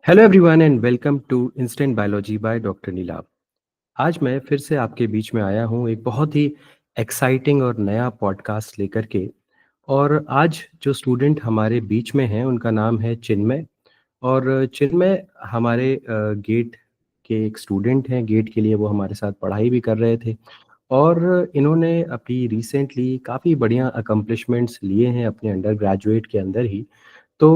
Hello everyone and welcome to instant biology by doctor Nilabh. आज मैं फिर से आपके बीच में आया हूँ एक बहुत ही एक्साइटिंग और नया पॉडकास्ट लेकर के। और आज जो स्टूडेंट हमारे बीच में हैं उनका नाम है चिन्मय। और चिन्मय हमारे गेट के एक स्टूडेंट हैं। गेट के लिए वो हमारे साथ पढ़ाई भी कर रहे थे और इन्होंने अभी रिसेंटली काफ़ी बढ़िया अकम्पलिशमेंट्स लिए हैं अपने अंडर ग्रेजुएट के अंदर ही। तो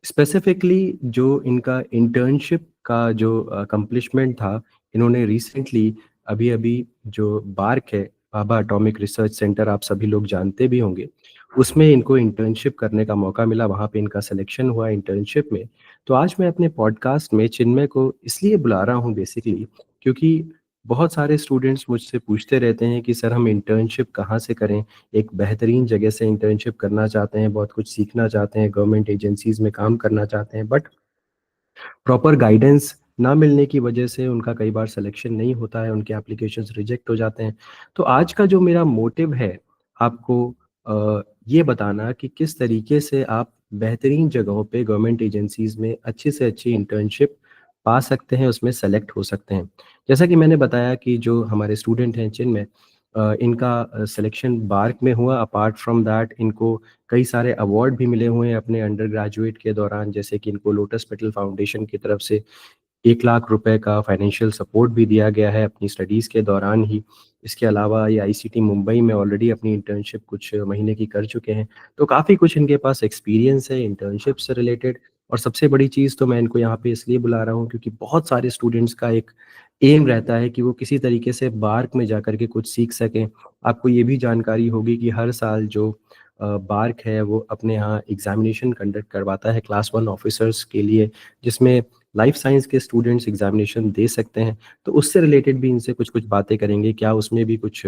स्पेसिफिकली जो इनका इंटर्नशिप का जो अकम्प्लिशमेंट था, इन्होंने रिसेंटली अभी अभी जो बार्क है, भाभा एटॉमिक रिसर्च सेंटर, आप सभी लोग जानते भी होंगे, उसमें इनको इंटर्नशिप करने का मौका मिला। वहाँ पे इनका सिलेक्शन हुआ इंटर्नशिप में। तो आज मैं अपने पॉडकास्ट में चिन्मय को इसलिए बुला रहा हूँ बेसिकली क्योंकि बहुत सारे स्टूडेंट्स मुझसे पूछते रहते हैं कि सर हम इंटर्नशिप कहाँ से करें। एक बेहतरीन जगह से इंटर्नशिप करना चाहते हैं, बहुत कुछ सीखना चाहते हैं, गवर्नमेंट एजेंसीज में काम करना चाहते हैं, बट प्रॉपर गाइडेंस ना मिलने की वजह से उनका कई बार सिलेक्शन नहीं होता है, उनके एप्लीकेशंस रिजेक्ट हो जाते हैं। तो आज का जो मेरा मोटिव है आपको ये बताना कि किस तरीके से आप बेहतरीन जगहों पे गवर्नमेंट एजेंसीज में अच्छी से अच्छी इंटर्नशिप पा सकते हैं, उसमें सेलेक्ट हो सकते हैं। जैसा कि मैंने बताया कि जो हमारे स्टूडेंट हैं जिनमें इनका सिलेक्शन बार्क में हुआ। अपार्ट फ्रॉम दैट इनको कई सारे अवार्ड भी मिले हुए हैं अपने अंडर ग्रेजुएट के दौरान, जैसे कि इनको लोटस पेटल फाउंडेशन की तरफ से 1 लाख रुपए का फाइनेंशियल सपोर्ट भी दिया गया है अपनी स्टडीज़ के दौरान ही। इसके अलावा ये आईसीटी मुंबई में ऑलरेडी अपनी इंटर्नशिप कुछ महीने की कर चुके हैं। तो काफ़ी कुछ इनके पास एक्सपीरियंस है इंटर्नशिप से रिलेटेड। और सबसे बड़ी चीज़ तो मैं इनको यहाँ पे इसलिए बुला रहा हूँ क्योंकि बहुत सारे स्टूडेंट्स का एक एम रहता है कि वो किसी तरीके से बार्क में जाकर के कुछ सीख सकें। आपको ये भी जानकारी होगी कि हर साल जो बार्क है वो अपने यहाँ एग्जामिनेशन कंडक्ट करवाता है क्लास 1 ऑफिसर्स के लिए, जिसमें लाइफ साइंस के स्टूडेंट्स एग्जामिनेशन दे सकते हैं। तो उससे रिलेटेड भी इनसे कुछ कुछ बातें करेंगे, क्या उसमें भी कुछ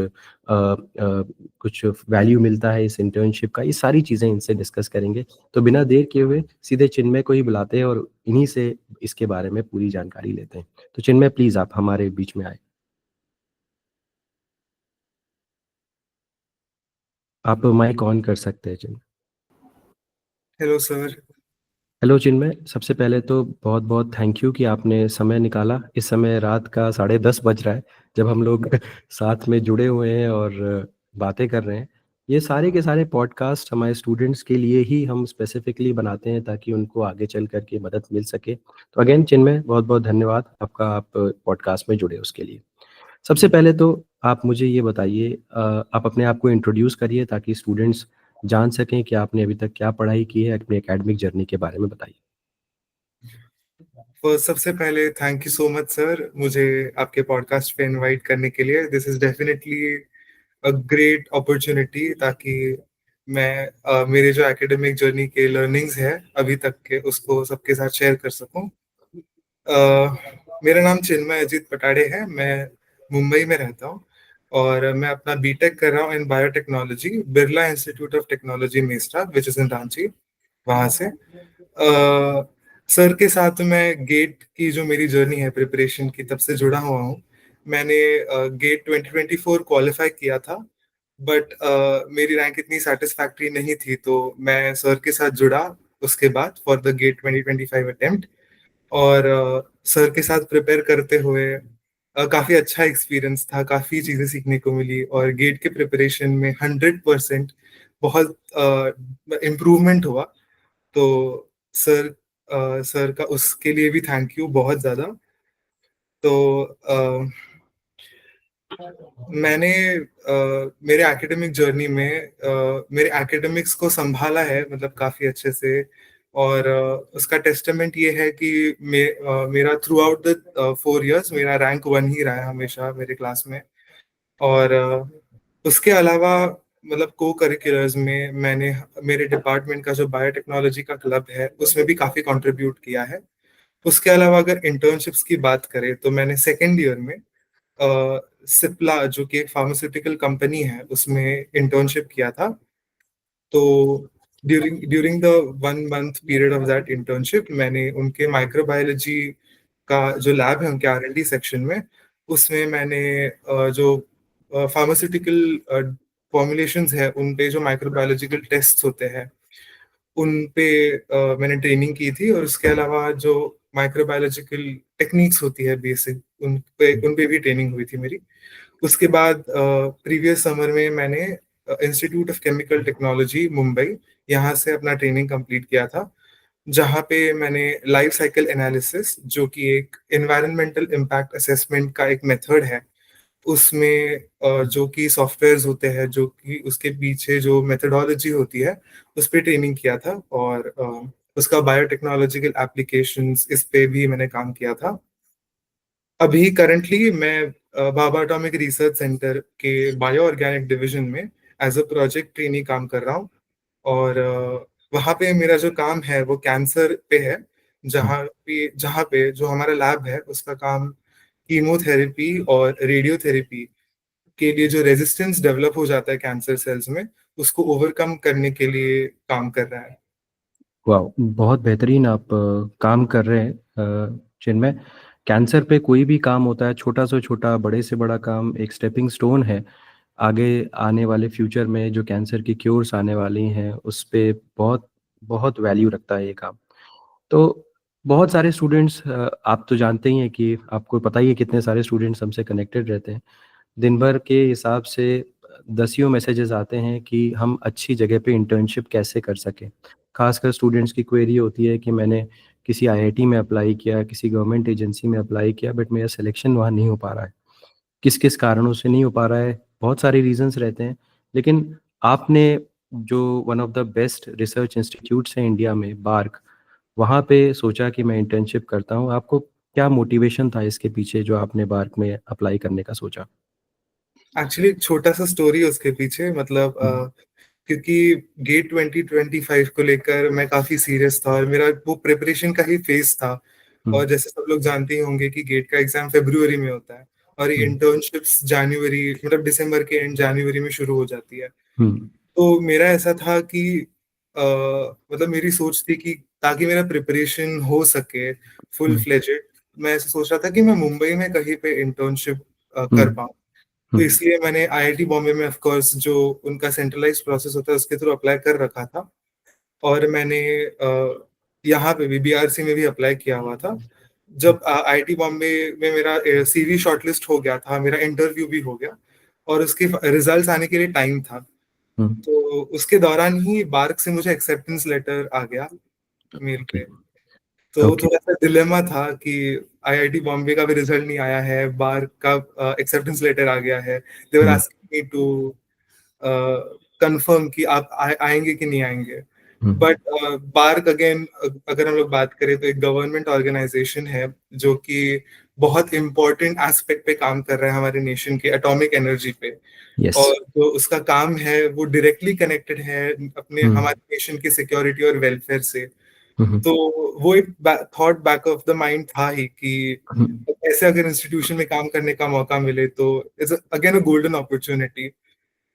वैल्यू मिलता है इस इंटर्नशिप का, ये सारी चीज़ें इनसे डिस्कस करेंगे। तो बिना देर किए हुए सीधे चिन्मय को ही बुलाते हैं और इन्हीं से इसके बारे में पूरी जानकारी लेते हैं। तो चिन्मय प्लीज़ आप हमारे बीच में आए। आप माइक ऑन कर सकते हैं Chinmay. Hello sir. Hello Chinmay, सबसे पहले तो बहुत बहुत थैंक यू कि आपने समय निकाला। इस समय रात का 10:30 बज रहा है जब हम लोग साथ में जुड़े हुए हैं और बातें कर रहे हैं। ये सारे के सारे पॉडकास्ट हमारे स्टूडेंट्स के लिए ही हम स्पेसिफिकली बनाते हैं ताकि उनको आगे चल करके मदद मिल सके। तो अगेन चिन्मय, बहुत बहुत धन्यवाद आपका, आप पॉडकास्ट में जुड़े उसके लिए। सबसे पहले तो आप मुझे ये बताइए, आप अपने आप को इंट्रोड्यूस करिए ताकि स्टूडेंट्स जान सकें कि आपने अभी तक क्या पढ़ाई की है। अपनी एकेडमिक जर्नी के बारे में बताइए। सबसे पहले thank you so much sir, मुझे आपके पॉडकास्ट पे इनवाइट करने के लिए। This is definitely a great opportunity, ताकि मैं मेरे जो एकेडमिक जर्नी के लर्निंग्स है अभी तक के, उसको सबके साथ शेयर कर सकूं। मेरा नाम चिन्मय अजीत पटाड़े है। मैं मुंबई में रहता हूँ और मैं अपना बीटेक कर रहा हूँ इन biotechnology, Birla institute of technology mesta, which is in Ranchi. वहां से सर के साथ मैं गेट की जो मेरी जर्नी है प्रिपरेशन की, तब से जुड़ा हुआ हूँ। मैंने गेट 2024 क्वालिफाई किया था, बट मेरी रैंक इतनी सेटिस्फैक्ट्री नहीं थी, तो मैं सर के साथ जुड़ा उसके बाद फॉर द गेट 2025 अटेम्प्ट। और सर के साथ प्रिपेयर करते हुए काफी अच्छा एक्सपीरियंस था, काफी चीजें सीखने को मिली, और गेट के प्रिपरेशन में 100% बहुत इम्प्रूवमेंट हुआ। तो सर सर का उसके लिए भी थैंक यू बहुत ज्यादा। तो मैंने मेरे एकेडमिक जर्नी में मेरे एकेडमिक्स को संभाला है, मतलब काफी अच्छे से। और उसका टेस्टामेंट ये है कि मेरा थ्रू आउट द 4 इयर्स मेरा रैंक 1 ही रहा है हमेशा मेरे क्लास में। और उसके अलावा मतलब को करिकुलर्स में मैंने मेरे डिपार्टमेंट का जो बायोटेक्नोलॉजी का क्लब है उसमें भी काफी कंट्रीब्यूट किया है। उसके अलावा अगर इंटर्नशिप्स की बात करें तो मैंने सेकेंड ईयर में सिप्ला, जो कि एक फार्मास्यूटिकल कंपनी है, उसमें इंटर्नशिप किया था। तो during the 1 month period of that internship मैंने उनके माइक्रोबायोलॉजी का जो लैब है, उनके आर एंड डी सेक्शन में, उसमें मैंने जो फार्मास्यूटिकल फॉर्मुलेशंस है उन पे जो माइक्रोबायोलॉजिकल टेस्ट होते हैं उन पे मैंने ट्रेनिंग की थी, और उसके अलावा जो माइक्रोबायोलॉजिकल टेक्निक्स होती है बेसिक, उन पे भी ट्रेनिंग हुई थी मेरी। उसके बाद प्रीवियस समर में मैंने institute of chemical technology Mumbai, यहाँ से अपना ट्रेनिंग कंप्लीट किया था, जहाँ पे मैंने लाइफ साइकिल एनालिसिस, जो कि एक एनवायरमेंटल इम्पैक्ट असेसमेंट का एक मेथड है, उसमें जो कि सॉफ्टवेयर्स होते हैं, जो कि उसके पीछे जो मेथडोलॉजी होती है, उस पर ट्रेनिंग किया था। और उसका बायोटेक्नोलॉजिकल एप्लीकेशंस, इस पे भी मैंने काम किया था। अभी करंटली मैं भाभा एटॉमिक रिसर्च सेंटर के बायो ऑर्गेनिक डिवीजन में एज अ प्रोजेक्ट ट्रेनी काम कर रहा हूँ। और वहाँ पे मेरा जो काम है वो कैंसर पे है, जहाँ पे जो हमारा लैब है उसका काम कीमोथेरेपी और रेडियोथेरेपी के लिए जो रेजिस्टेंस डेवलप हो जाता है कैंसर सेल्स में, उसको ओवरकम करने के लिए काम कर रहा है। वाह, बहुत बेहतरीन आप काम कर रहे हैं जिनमें कैंसर पे कोई भी काम होता है, छोटा से छोटा बड़े से बड़ा काम एक स्टेपिंग स्टोन है आगे आने वाले फ्यूचर में जो कैंसर की क्योर्स आने वाली हैं उस पे बहुत बहुत वैल्यू रखता है ये काम। तो बहुत सारे स्टूडेंट्स, आप तो जानते ही हैं कि आपको पता ही है कितने सारे स्टूडेंट्स हमसे कनेक्टेड रहते हैं। दिन भर के हिसाब से दसियों मैसेजेस आते हैं कि हम अच्छी जगह पे इंटर्नशिप कैसे कर सकें। खासकर स्टूडेंट्स की क्वेरी होती है कि मैंने किसी आईआईटी में अप्लाई किया, किसी गवर्नमेंट एजेंसी में अप्लाई किया, बट मेरा सिलेक्शन वहाँ नहीं हो पा रहा है। किस किस कारणों से नहीं हो पा रहा है, बहुत सारे रीजंस रहते हैं। लेकिन आपने जो one of the best research institutes हैं इंडिया में, बार्क, वहाँ पे सोचा कि मैं इंटर्नशिप करता हूँ। आपको क्या मोटिवेशन था इसके पीछे जो आपने बार्क में अप्लाई करने का सोचा? एक्चुअली एक छोटा सा स्टोरी है उसके पीछे, मतलब हम्म। क्योंकि गेट 2025 को लेकर मैं काफी सीरियस था, और मेरा वो प्रिपरेशन का ही फेज था। हम्म। और जैसे सब लोग जानते ही होंगे कि गेट का एग्जाम फरवरी में होता है, और ये हम्म। इंटर्नशिप्स जनवरी, मतलब दिसंबर के एंड जनवरी में शुरू हो जाती है। हम्म। तो मेरा ऐसा था कि अ, मतलब मेरी सोच थी कि ताकि मेरा प्रिपरेशन हो सके फुल हम्म। फ्लेजेड, मैं ऐसा सोच रहा था कि मैं मुंबई में कहीं पे इंटर्नशिप कर हम्म। पाऊँ। तो हम्म। इसलिए मैंने आईआईटी बॉम्बे में ऑफ कोर्स जो उनका सेंट्रलाइज्ड प्रोसेस होता है उसके थ्रू अप्लाई कर रखा था। और मैंने यहाँ पे भी बीआरसी में भी अप्लाई किया हुआ था। जब आईआईटी बॉम्बे में मेरा सीवी शॉर्टलिस्ट हो गया था, मेरा इंटरव्यू भी हो गया, और उसके रिजल्ट्स आने के लिए टाइम था, हम्म। तो उसके दौरान ही बार्क से मुझे एक्सेप्टेंस लेटर आ गया मेल ओके। पे। तो ओके। थोड़ा सा डिलेमा था कि आईआईटी बॉम्बे का भी रिजल्ट नहीं आया है, बार्क का एक्सेप्टेंस लेटर आ गया है, दे वर हम्म। आस्किंग मी टू कंफर्म कि आप आएंगे कि नहीं आएंगे। हम्म। बट बार्क अगेन, अगर हम लोग बात करें तो एक गवर्नमेंट ऑर्गेनाइजेशन है जो कि बहुत इंपॉर्टेंट एस्पेक्ट पे काम कर रहा है हमारे नेशन के एटॉमिक एनर्जी पे। यस। और जो उसका काम है वो डायरेक्टली कनेक्टेड है अपने हम्म। हमारे नेशन की सिक्योरिटी और वेलफेयर से। हम्म। तो वो एक thought back of the mind था ही कि हम्म। ऐसे अगर इंस्टीट्यूशन में काम करने का मौका मिले तो it's again a golden opportunity.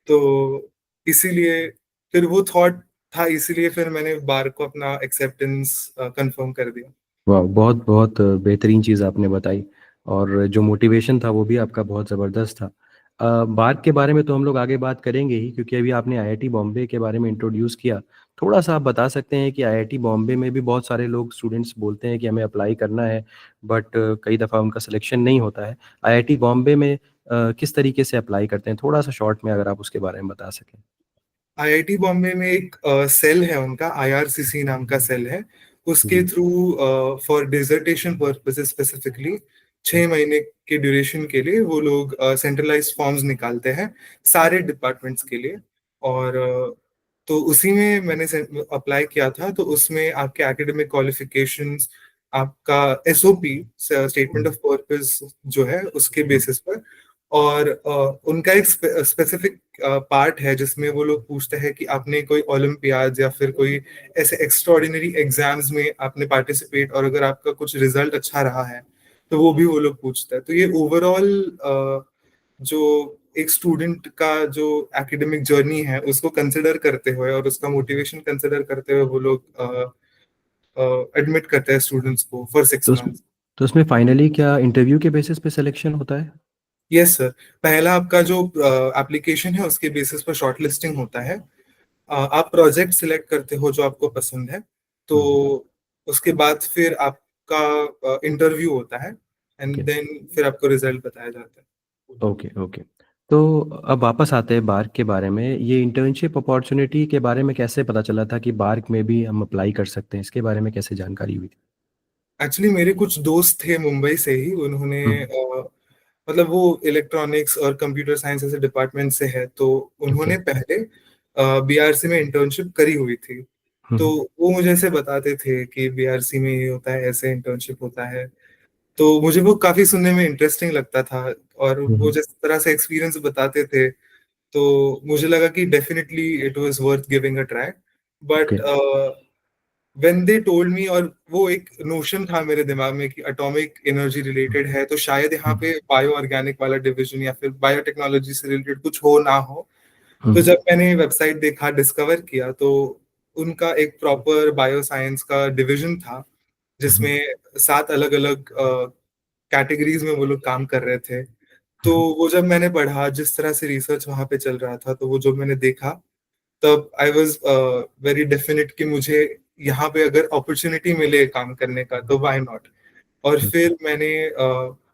तो इसीलिए फिर वो थॉट था, इसीलिए फिर मैंने बार को अपना एक्सेप्टेंस कंफर्म कर दिया। वाह, बहुत बहुत बेहतरीन चीज़ आपने बताई। और जो मोटिवेशन था वो भी आपका बहुत ज़बरदस्त था। बात के बारे में तो हम लोग आगे बात करेंगे ही, क्योंकि अभी आपने आईआईटी बॉम्बे के बारे में इंट्रोड्यूस किया। थोड़ा सा आप बता सकते हैं कि आईआईटी बॉम्बे में भी बहुत सारे लोग, स्टूडेंट्स बोलते हैं कि हमें अप्लाई करना है, बट कई दफ़ा उनका सिलेक्शन नहीं होता है। आईआईटी बॉम्बे में किस तरीके से अप्लाई करते हैं, थोड़ा सा शॉर्ट में अगर आप उसके बारे में बता सकें। आईआईटी बॉम्बे में एक सेल है, उनका आईआरसीसी नाम का सेल है। उसके जी। Through for dissertation purposes specifically 6 महीने के ड्यूरेशन के लिए वो लोग सेंट्रलाइज्ड फॉर्म्स निकालते हैं सारे डिपार्टमेंट्स के लिए। और तो उसी में मैंने अप्लाई किया था। तो उसमें आपके एकेडमिक क्वालिफिकेशंस, आपका SOP statement hmm. Of purpose जो है उसके हम्म। बेसिस पर, और उनका एक स्पेसिफिक पार्ट है जिसमें वो लोग पूछते हैं कि आपने कोई ओलंपियाड या फिर कोई ऐसे एक्स्ट्राऑर्डिनरी एग्जाम्स में आपने पार्टिसिपेट, और अगर आपका कुछ रिजल्ट अच्छा रहा है तो वो भी वो लोग पूछते हैं। तो ये ओवरऑल जो एक स्टूडेंट का जो एकेडमिक जर्नी है उसको कंसिडर करते हुए और उसका मोटिवेशन कंसिडर करते हुए वो लोग एडमिट करते हैं स्टूडेंट्स को फॉर तो सिक्स उस मंथ्स तो उसमें फाइनली क्या इंटरव्यू के बेसिस पे सिलेक्शन होता है? Yes sir. पहला आपका जो एप्लीकेशन है उसके बेसिस पर शॉर्ट लिस्टिंग होता है। आप प्रोजेक्ट सिलेक्ट करते हो जो आपको पसंद है, तो हुँ, उसके बाद फिर आपका इंटरव्यू होता है, एंड ओके, देन फिर आपको रिजल्ट बताया जाता है। Okay, okay. तो अब वापस आते हैं बार्क के बारे में। ये इंटर्नशिप अपॉर्च्युनिटी के बारे में कैसे पता चला था कि बार्क में भी हम अप्लाई कर सकते हैं? इसके बारे में कैसे जानकारी हुई थी? एक्चुअली मेरे कुछ दोस्त थे मुंबई से ही, उन्होंने हुँ, मतलब वो इलेक्ट्रॉनिक्स और कंप्यूटर साइंस ऐसे डिपार्टमेंट से है, तो ओके। उन्होंने पहले बीआरसी में इंटर्नशिप करी हुई थी। हुँ, तो हुँ, वो मुझे ऐसे बताते थे कि बीआरसी में ये होता है, ऐसे इंटर्नशिप होता है। तो मुझे वो काफी सुनने में इंटरेस्टिंग लगता था, और हुँ, वो हुँ, जिस तरह से एक्सपीरियंस बताते थे, तो मुझे लगा कि definitely it was worth giving a try. Okay. But when they told me, और वो एक नोशन था मेरे दिमाग में कि एटॉमिक एनर्जी हुँ, रिलेटेड है, तो शायद यहाँ हुँ, पे बायो ऑर्गेनिक वाला डिवीजन या फिर बायोटेक्नोलॉजी से रिलेटेड कुछ हो ना हो। हुँ, तो जब मैंने वेबसाइट देखा, डिस्कवर किया, तो उनका एक प्रॉपर बायो साइंस का डिवीजन था, हुँ, हुँ, जिसमें 7 अलग-अलग कैटेगरीज में वो लोग काम कर रहे थे। तो हुँ, वो जब मैंने पढ़ा, जिस तरह से रिसर्च वहाँ पे चल रहा था, तो वो जब मैंने देखा, तब आई वाज वेरी डेफिनेट कि मुझे यहाँ पे अगर अपॉर्चुनिटी मिले काम करने का, तो व्हाई नॉट। और हुँ, फिर मैंने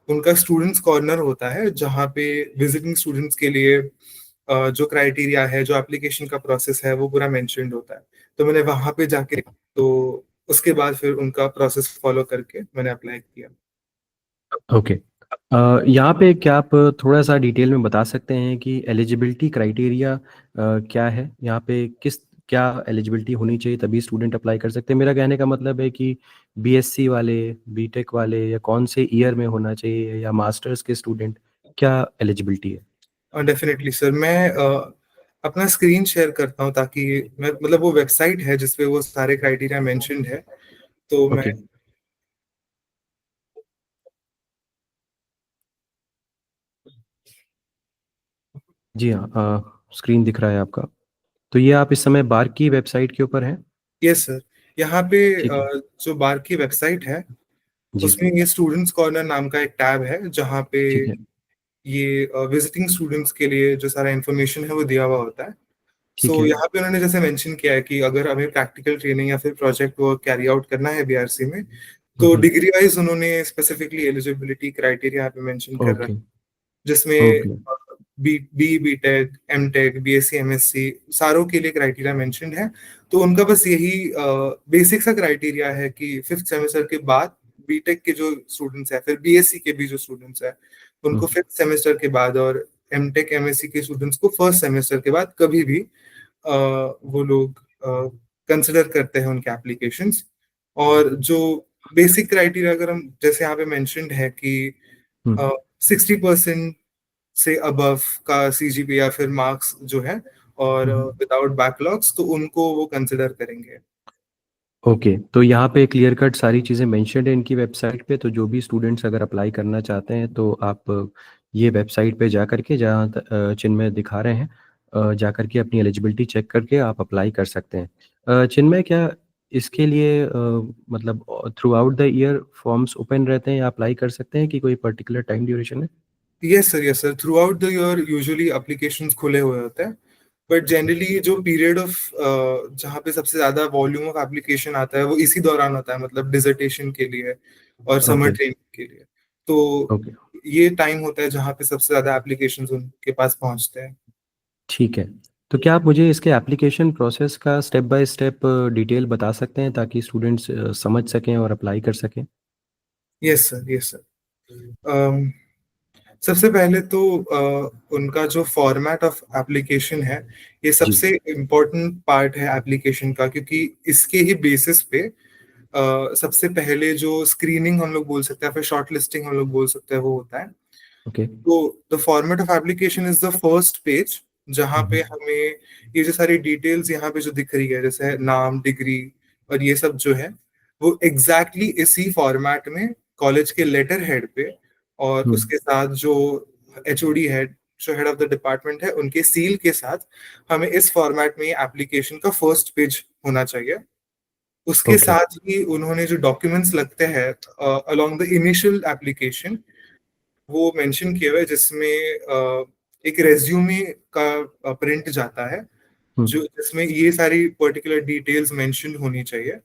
उनका स्टूडेंट्स कॉर्नर होता है, जहाँ पे विजिटिंग स्टूडेंट्स के लिए जो क्राइटेरिया है, जो एप्लीकेशन का प्रोसेस है, वो पूरा मेंशन्ड होता है। तो मैंने वहाँ पे जाके, तो उसके बाद फिर उनका प्रोसेस फॉलो करके मैंने अप्लाई किया। ओके। यहाँ पे क्या आप थोड़ा-सा डिटेल में बता सकते हैं कि एलिजिबिलिटी क्राइटेरिया क्या है? यहाँ पे क्या एलिजिबिलिटी होनी चाहिए तभी स्टूडेंट अप्लाई कर सकते हैं? मेरा कहने का मतलब है कि बीएससी वाले, बीटेक वाले या कौन से ईयर में होना चाहिए या मास्टर्स के स्टूडेंट, क्या एलिजिबिलिटी है? डेफिनेटली सर, मैं अपना स्क्रीन शेयर करता हूँ, ताकि मैं मतलब वो वेबसाइट है जिसपे वो सारे क्राइटेरिया मेंशन्ड है, तो मैं। ओके। जी हाँ, स्क्रीन दिख रहा है आपका। तो ये आप इस समय बार्क की वेबसाइट के ऊपर हैं? यस सर, यहाँ पे ठीक है। जो बार की वेबसाइट है, जी, उसमें ये स्टूडेंट्स कॉर्नर नाम का एक टैब है, जहाँ पे ठीक है। ये विजिटिंग स्टूडेंट्स के लिए जो सारा इन्फॉर्मेशन है वो दिया हुआ होता है। ठीक सो है। यहाँ पे उन्होंने जैसे मेंशन किया है कि अगर हमें प्रैक्टिकल ट्रेनिंग या फिर प्रोजेक्ट वर्क कैरी आउट करना है बीआरसी में, हुँ, तो हुँ। डिग्री वाइज उन्होंने स्पेसिफिकली एलिजिबिलिटी क्राइटेरिया यहाँ पे मेंशन कर रखा है, ओके, जिसमें okay. B tech, M tech, BSc, MSc, सारों के लिए क्राइटेरिया मेंशन्ड है। तो उनका बस यही बेसिक सा क्राइटेरिया है कि फिफ्थ सेमेस्टर के बाद बीटेक के जो स्टूडेंट्स हैं, फिर बीएससी के भी जो स्टूडेंट्स हैं, हुँ, उनको फिफ्थ सेमेस्टर के बाद, और एमटेक, एमएससी के स्टूडेंट्स को फर्स्ट सेमेस्टर के बाद कभी भी वो लोग कंसिडर करते हैं उनके एप्लीकेशंस। और जो बेसिक क्राइटेरिया, अगर हम जैसे यहाँ पे मेंशन्ड है कि हुँ, 60% से अबव का सीजीपी या फिर मार्क्स जो है, और हुँ, हुँ। विदाउट बैकलॉग्स, तो उनको वो कंसिडर करेंगे। ओके, तो यहाँ पे क्लियर कट सारी चीज़ें मेंशन्ड है इनकी वेबसाइट पे, तो जो भी स्टूडेंट्स अगर अप्लाई करना चाहते हैं तो आप ये वेबसाइट पे जा करके जहाँ चिन्मय दिखा रहे हैं, जा करके अपनी एलिजिबिलिटी चेक करके आप अप्लाई कर सकते हैं। चिन्मय, क्या इसके लिए मतलब through out the year forms open रहते हैं या अप्लाई कर सकते हैं कि कोई पर्टिकुलर टाइम ड्यूरेशन है? Yes sir, yes sir, through out the year usually applications खुले हुए होते हैं। बट जनरली जो पीरियड ऑफ जहाँ पे सबसे ज्यादा वॉल्यूम ऑफ एप्लीकेशन आता है, वो इसी दौरान होता है, मतलब डिसर्टेशन के लिए और समर ओके, ट्रेनिंग के लिए। तो ओके। ये टाइम होता है जहाँ पे सबसे ज्यादा एप्लीकेशंस उनके पास पहुंचते हैं। ठीक है। तो क्या आप मुझे इसके एप्लीकेशन प्रोसेस का स्टेप बाय स्टेप डिटेल बता सकते हैं ताकि स्टूडेंट्स समझ सकें और अप्लाई कर सकें? Yes sir, yes sir. सबसे पहले तो उनका जो फॉर्मेट ऑफ एप्लीकेशन है, ये जी, सबसे इम्पोर्टेंट पार्ट है एप्लीकेशन का, क्योंकि इसके ही बेसिस पे सबसे पहले जो स्क्रीनिंग हम लोग बोल सकते हैं, फिर शॉर्ट लिस्टिंग हम लोग बोल सकते हैं, वो होता है। ओके। तो the format of application is the first page, जहाँ हुँ, पे हुँ, हमें ये जो सारी डिटेल्स यहाँ पे जो दिख रही है, जैसे नाम, डिग्री और ये सब जो है, वो एग्जैक्टली इसी फॉर्मेट में कॉलेज के लेटर हेड पे, और हुँ, उसके साथ जो एचओडी हेड, जो हेड ऑफ द डिपार्टमेंट है, उनके सील के साथ हमें इस फॉर्मेट में एप्लीकेशन का फर्स्ट पेज होना चाहिए। उसके ओके, साथ ही उन्होंने जो डॉक्यूमेंट्स लगते हैं अलोंग द इनिशियल एप्लीकेशन, वो मेंशन किया हुआ है, जिसमें एक रेज्यूमे का प्रिंट जाता है, हुँ, जो जिसमें ये सारी पर्टिकुलर डिटेल्स मेंशन होनी चाहिए।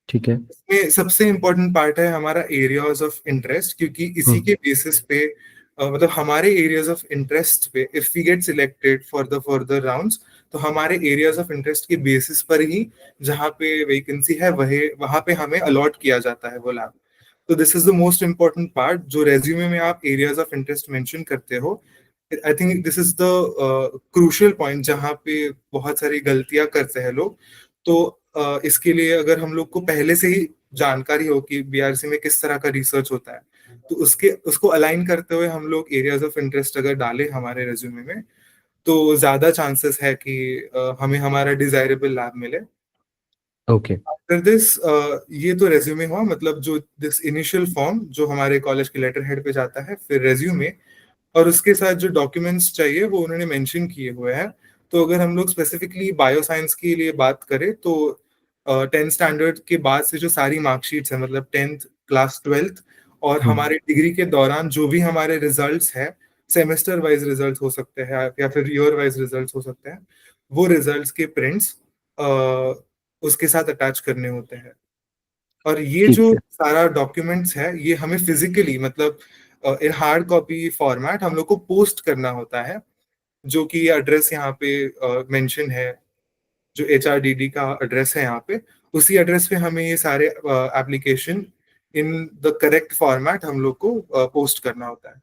ठीक है। इसमें सबसे इम्पोर्टेंट पार्ट है हमारा एरियाज ऑफ इंटरेस्ट, क्योंकि हुँ, इसी के बेसिस पे मतलब हमारे एरियाज ऑफ इंटरेस्ट पे if we get selected for the further rounds, तो हमारे एरियाज ऑफ इंटरेस्ट के बेसिस पर ही जहाँ पे वैकेंसी है वही वहां पे हमें अलॉट किया जाता है वो लैब। तो this is the most important part, जो रेज्यूमे में आप एरियाज ऑफ इंटरेस्ट मेंशन करते हो। I think this is the crucial point जहाँ पे बहुत सारी गलतियां करते हैं लोग। तो इसके लिए अगर हम लोग को पहले से ही जानकारी हो कि बीआरसी में किस तरह का रिसर्च होता है, तो उसके उसको अलाइन करते हुए हम लोग एरियाज ऑफ इंटरेस्ट अगर डालें हमारे रेज्यूमे में, तो ज्यादा चांसेस है कि हमें हमारा डिजायरेबल लैब मिले। ओके। आफ्टर दिस, ये तो रेज्यूमे हुआ, मतलब जो दिस इनिशियल फॉर्म जो हमारे कॉलेज के लेटर हेड पे जाता है, फिर रेज्यूमे, और उसके साथ जो डॉक्यूमेंट्स चाहिए वो उन्होंने मेंशन किए हुए हैं। तो अगर हम लोग स्पेसिफिकली बायो साइंस के लिए बात करें, तो 10th स्टैंडर्ड के बाद से जो सारी मार्कशीट्स हैं, मतलब 10th क्लास 12th, और हुँ, हमारे डिग्री के दौरान जो भी हमारे रिजल्ट्स हैं, सेमेस्टर वाइज रिजल्ट्स हो सकते हैं या फिर ईयर वाइज रिजल्ट्स हो सकते हैं, वो रिजल्ट्स के प्रिंट्स उसके साथ अटैच करने होते हैं। और ये ठीक जो है। सारा डॉक्यूमेंट्स है, ये हमें फिजिकली, मतलब इन हार्ड कॉपी फॉर्मेट हम लोग को पोस्ट करना होता है, जो कि एड्रेस यहाँ पे मेंशन है, जो HRDD का एड्रेस है यहाँ पे, उसी एड्रेस पे हमें ये सारे application in the correct format हम लोग को पोस्ट करना होता है।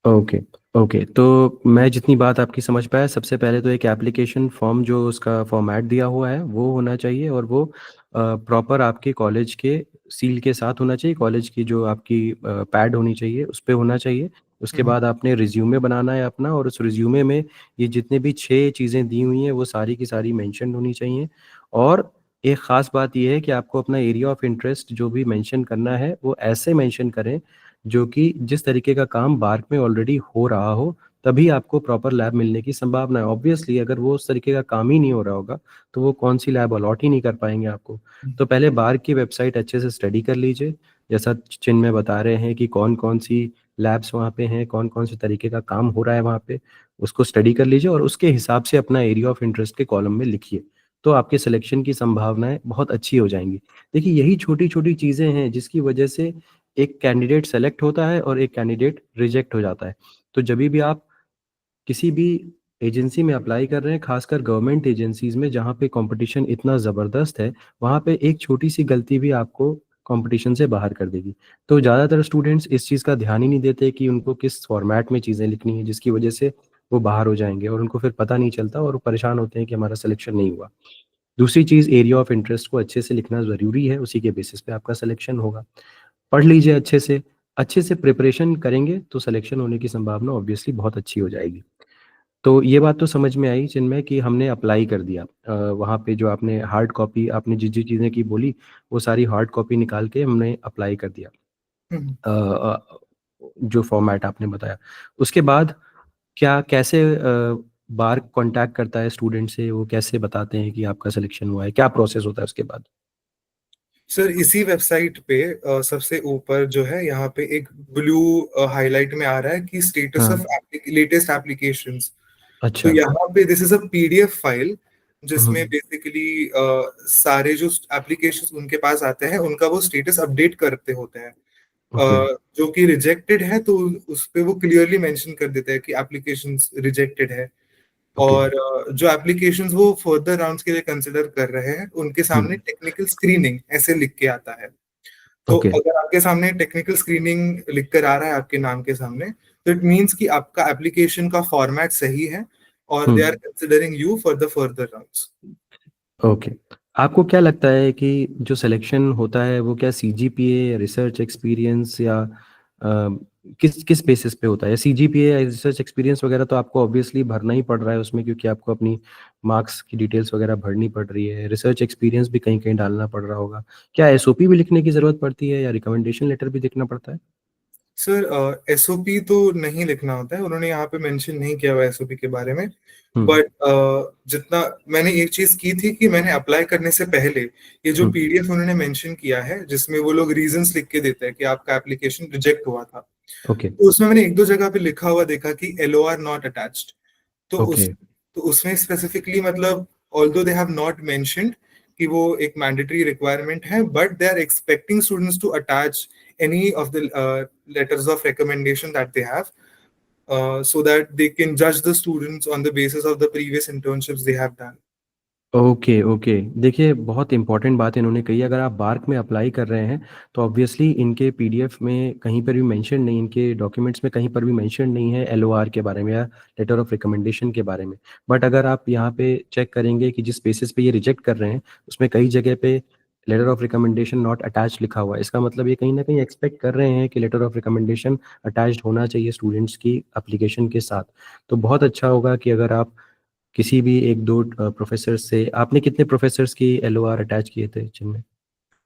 Okay, okay. तो मैं जितनी बात आपकी समझ पाया, सबसे पहले तो एक एप्लीकेशन फॉर्म जो उसका फॉर्मेट दिया हुआ है वो होना चाहिए, और वो प्रॉपर आपके कॉलेज के सील के साथ होना चाहिए। कॉलेज की जो आपकी पैड होनी चाहिए उस पे होना चाहिए। उसके हम्म, बाद आपने रिज्यूमे बनाना है अपना, और उस रिज्यूमे में ये जितने भी 6 चीज़ें दी हुई हैं वो सारी की सारी मेंशन होनी चाहिए। और एक ख़ास बात ये है कि आपको अपना एरिया ऑफ इंटरेस्ट जो भी मेंशन करना है वो ऐसे मेंशन करें जो कि जिस तरीके का काम बार्क में ऑलरेडी हो रहा हो, तभी आपको प्रॉपर लैब मिलने की संभावना है। ऑब्वियसली अगर वो उस तरीके का काम ही नहीं हो रहा होगा, तो वो कौन-सी लैब अलॉट ही नहीं कर पाएँगे आपको। तो पहले बार्क की वेबसाइट अच्छे से स्टडी कर लीजिए, जैसा चिन्ह में बता रहे हैं कि कौन-कौन सी लैब्स वहाँ पे हैं, कौन-कौन से तरीके का काम हो रहा है वहाँ पे, उसको स्टडी कर लीजिए और उसके हिसाब से अपना एरिया ऑफ इंटरेस्ट के कॉलम में लिखिए। तो आपके सिलेक्शन की संभावनाएँ बहुत अच्छी हो जाएँगी। देखिए, यही छोटी-छोटी चीज़ें हैं जिसकी वजह से एक कैंडिडेट सेलेक्ट होता है और एक कैंडिडेट रिजेक्ट हो जाता है। तो जभी भी आप किसी भी एजेंसी में अप्लाई कर रहे हैं, खासकर गवर्नमेंट एजेंसीज़ में जहाँ पे कॉम्पिटिशन इतना ज़बरदस्त है, वहाँ पे एक छोटी-सी गलती भी आपको कॉम्पिटिशन से बाहर कर देगी। तो ज़्यादातर स्टूडेंट्स इस चीज़ का ध्यान ही नहीं देते कि उनको किस फॉर्मेट में चीज़ें लिखनी है, जिसकी वजह से वो बाहर हो जाएँगे और उनको फिर पता नहीं चलता और वो परेशान होते हैं कि हमारा सिलेक्शन नहीं हुआ। दूसरी चीज़, एरिया ऑफ इंटरेस्ट को अच्छे से लिखना ज़रूरी है, उसी के बेसिस पे आपका सिलेक्शन होगा। पढ़ लीजिए अच्छे से प्रिपरेशन करेंगे तो सिलेक्शन होने की संभावना ऑब्वियसली बहुत अच्छी हो जाएगी। तो ये बात तो समझ में आई जिनमें कि हमने अप्लाई कर दिया। वहाँ पे जो आपने हार्ड कॉपी आपने जिस-जिस चीज़ें की बोली, वो सारी हार्ड कॉपी निकाल के हमने अप्लाई कर दिया। हम्म। अ जो फॉर्मेट आपने बताया। उसके बाद क्या कैसे बार कॉन्टैक्ट करता है स्टूडेंट से, वो कैसे बताते हैं कि आपका सिलेक्शन हुआ है? क्या प्रोसेस होता है उसके बाद? सर, इसी वेबसाइट पे सबसे ऊपर जो है, यहाँ पे एक ब्लू हाईलाइट में आ रहा है कि स्टेटस हाँ, ऑफ लेटेस्ट एप्लीकेशंस। तो अच्छा। यहाँ पे this is a PDF file, hmm, जिसमें बेसिकली सारे जो एप्लीकेशंस उनके पास आते हैं उनका वो स्टेटस अपडेट करते होते हैं। ओके, जो कि रिजेक्टेड है तो उस पे वो क्लियरली मेंशन कर देता है कि एप्लीकेशंस रिजेक्टेड है। ओके। और जो एप्लीकेशंस वो फर्दर राउंड्स के लिए कंसिडर कर रहे हैं, उनके हुँ, सामने टेक्निकल स्क्रीनिंग ऐसे लिख के आता है। तो ओके। अगर आपके सामने टेक्निकल स्क्रीनिंग लिख कर आ रहा है आपके नाम के सामने, तो इट मीन्स कि आपका एप्लीकेशन का फॉर्मेट सही है और hmm, they are considering you for the further rounds. Okay. आपको क्या लगता है कि जो सिलेक्शन होता है वो क्या सीजीपीए, रिसर्च एक्सपीरियंस या किस किस बेसिस पे होता है? सीजीपीए या रिसर्च एक्सपीरियंस वगैरह तो आपको ऑब्वियसली भरना ही पड़ रहा है उसमें, क्योंकि आपको अपनी मार्क्स की डिटेल्स वगैरह भरनी पड़ रही है। रिसर्च एक्सपीरियंस भी कहीं-कहीं डालना पड़ रहा होगा। क्या एसओपी भी लिखने की ज़रूरत पड़ती है या रिकमेंडेशन लेटर भी लिखना पड़ता है? सर, एसओपी तो नहीं लिखना होता है, उन्होंने यहाँ पे मेंशन नहीं किया हुआ एसओपी के बारे में। हुँ, बट जितना मैंने एक चीज की थी कि मैंने अप्लाई करने से पहले ये जो हुँ, पीडीएफ उन्होंने मेंशन किया है, जिसमें वो लोग रीजंस लिख के देते हैं कि आपका एप्लीकेशन रिजेक्ट हुआ था, ओके, तो उसमें मैंने एक दो जगह पे लिखा हुआ देखा कि LOR नॉट अटैच्ड। तो ओके। उस तो उसमें स्पेसिफिकली मतलब although they have not mentioned कि वो एक मैंडेटरी रिक्वायरमेंट है, but they are expecting students to attach any of the letters of recommendation that they have, so that they can judge the students on the basis of the previous internships they have done. Okay, okay. देखिए, बहुत important बात इन्होंने कही। अगर आप bark में apply कर रहे हैं, तो ऑब्वियसली इनके पीडीएफ में कहीं पर भी मेंशन नहीं, इनके डॉक्यूमेंट्स में कहीं पर भी मेंशन नहीं है एलओआर के बारे में या लेटर ऑफ रिकमेंडेशन के बारे में। बट अगर आप यहाँ पे चेक करेंगे कि जिस बेसिस पे ये रिजेक्ट कर रहे हैं, उसमें कई जगह पे letter of recommendation not attach लिखा हुआ है। इसका मतलब ये कहीं न कहीं एक्सपेक्ट कर रहे हैं कि लेटर ऑफ रिकमेंडेशन अटैच्ड होना चाहिए स्टूडेंट्स की एप्लीकेशन के साथ। तो बहुत अच्छा होगा कि अगर आप किसी भी 1-2 प्रोफ़ेसर से, आपने कितने प्रोफ़ेसर्स की एलओआर अटैच किए थे जिनमें?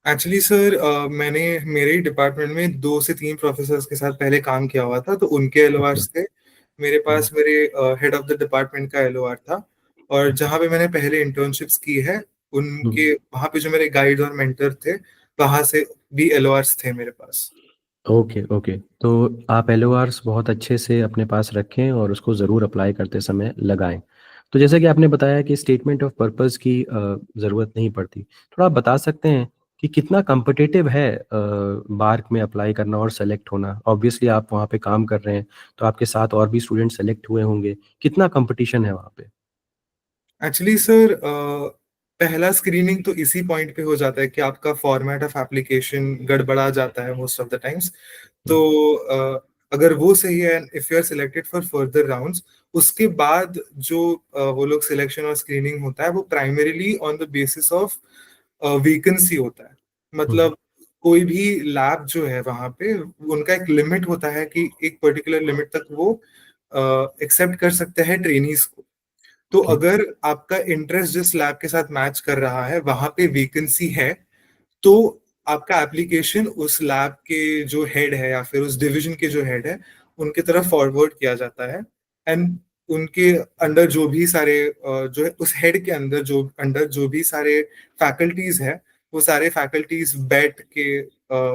एक्चुअली सर, मैंने मेरे ही डिपार्टमेंट में 2 से 3 प्रोफेसर्स के साथ पहले काम किया हुआ था, तो उनके ओके। एलओआर्स थे। मेरे हुँ, पास मेरे हेड ऑफ द डिपार्टमेंट का एलओआर था, और जहाँ पे मैंने पहले इंटर्नशिप्स की है, हुँ। उनके वहाँ पे जो मेरे गाइड और मेंटर थे, वहाँ से भी एलओआर्स थे मेरे पास। Okay, okay. तो आप एलओआर्स बहुत अच्छे से अपने पास रखें और उसको ज़रूर अप्लाई करते समय लगाएँ। तो जैसे कि आपने बताया कि स्टेटमेंट ऑफ पर्पज़ की ज़रूरत नहीं पड़ती। थोड़ा आप बता सकते हैं कि कितना कॉम्पिटिटिव है बार्क में अप्लाई करना और सेलेक्ट होना? ऑब्वियसली आप वहाँ पे काम कर रहे हैं, तो आपके साथ और भी स्टूडेंट सेलेक्ट हुए होंगे। कितना कॉम्पिटिशन है वहाँ पे? एक्चुअली सर, पहला स्क्रीनिंग तो इसी पॉइंट पे हो जाता है कि आपका फॉर्मेट ऑफ एप्लीकेशन गड़बड़ा जाता है मोस्ट ऑफ द टाइम्स। तो हुँ, अगर वो सही है, if you are selected for further rounds, उसके बाद जो वो लोग सिलेक्शन और स्क्रीनिंग होता है, वो primarily on the basis of vacancy होता है। हुँ, मतलब कोई भी लैब जो है वहाँ पे, उनका एक लिमिट होता है कि एक पर्टिकुलर लिमिट तक वो एक्सेप्ट कर सकते हैं ट्रेनीज को। तो ओके, अगर आपका इंटरेस्ट जिस लैब के साथ मैच कर रहा है, वहाँ पे वेकेंसी है, तो आपका एप्लीकेशन उस लैब के जो हेड है या फिर उस डिवीजन के जो हेड है, उनकी तरफ फॉरवर्ड किया जाता है। एंड उनके अंडर जो भी सारे जो है उस हेड के अंडर जो भी सारे फैकल्टीज है, वो सारे फैकल्टीज बैठ के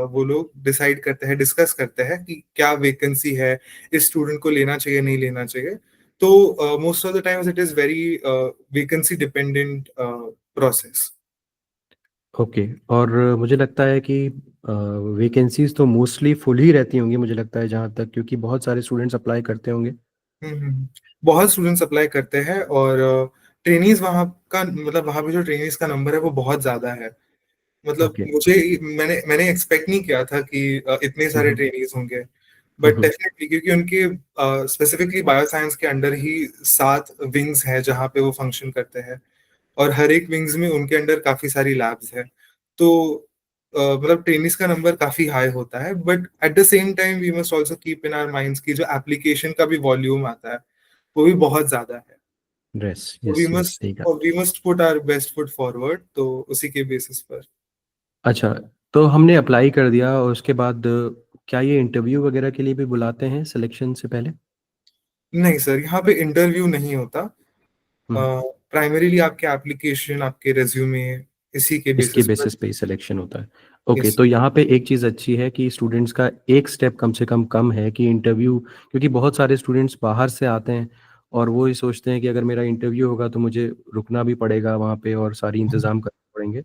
वो लोग डिसाइड करते हैं, डिस्कस करते हैं कि क्या वैकेंसी है, इस स्टूडेंट को लेना चाहिए नहीं लेना चाहिए। तो most of the times it is very vacancy dependent process. Okay. और मुझे लगता है कि वैकेंसीज़ तो मोस्टली फुल ही रहती होंगी, मुझे लगता है जहाँ तक, क्योंकि बहुत सारे स्टूडेंट्स अप्लाई करते होंगे। बहुत स्टूडेंट्स अप्लाई करते हैं, और ट्रेनीज वहाँ का मतलब वहाँ पे जो ट्रेनीज का नंबर है वो बहुत ज्यादा है। मतलब ओके। मुझे मैंने मैंने एक्सपेक्ट नहीं किया था कि इतने हुँ, सारे हुँ। ट्रेनीज होंगे। हुँ, बट हुँ। डेफिनेटली क्योंकि उनके स्पेसिफिकली बायोसाइंस के अंडर ही 7 विंग्स हैं जहाँ पे वो फंक्शन करते हैं, और हर एक विंग्स में उनके अंडर काफी सारी लैब्स है। तो मतलब ट्रेनिस का नंबर काफी हाई होता है, but at the same time we must also keep in our minds की जो एप्लीकेशन का भी वॉल्यूम आता है, वो भी बहुत ज्यादा है। तो यस, यस, सही कहा। We must put our best foot forward, तो उसी के बेसिस पर। अच्छा, तो हमने अप्लाई कर दिया और उसके बाद क्या ये इंटरव्यू वगैरह के लिए भी बुलाते हैं सिलेक्शन से पहले? नहीं सर, यहाँ पे इंटरव्यू नहीं होता। हुँ। प्राइमरीली आपके एप्लीकेशन, आपके रेज्यूमे, इसी के इसके बेसिस पर। बेसिस पे ही सिलेक्शन होता है। Okay, yes. तो यहाँ पे एक चीज़ अच्छी है कि स्टूडेंट्स का एक स्टेप कम से कम है कि इंटरव्यू, क्योंकि बहुत सारे स्टूडेंट्स बाहर से आते हैं और वो ये सोचते हैं कि अगर मेरा इंटरव्यू होगा तो मुझे रुकना भी पड़ेगा वहाँ पे और सारी इंतज़ाम करने पड़ेंगे।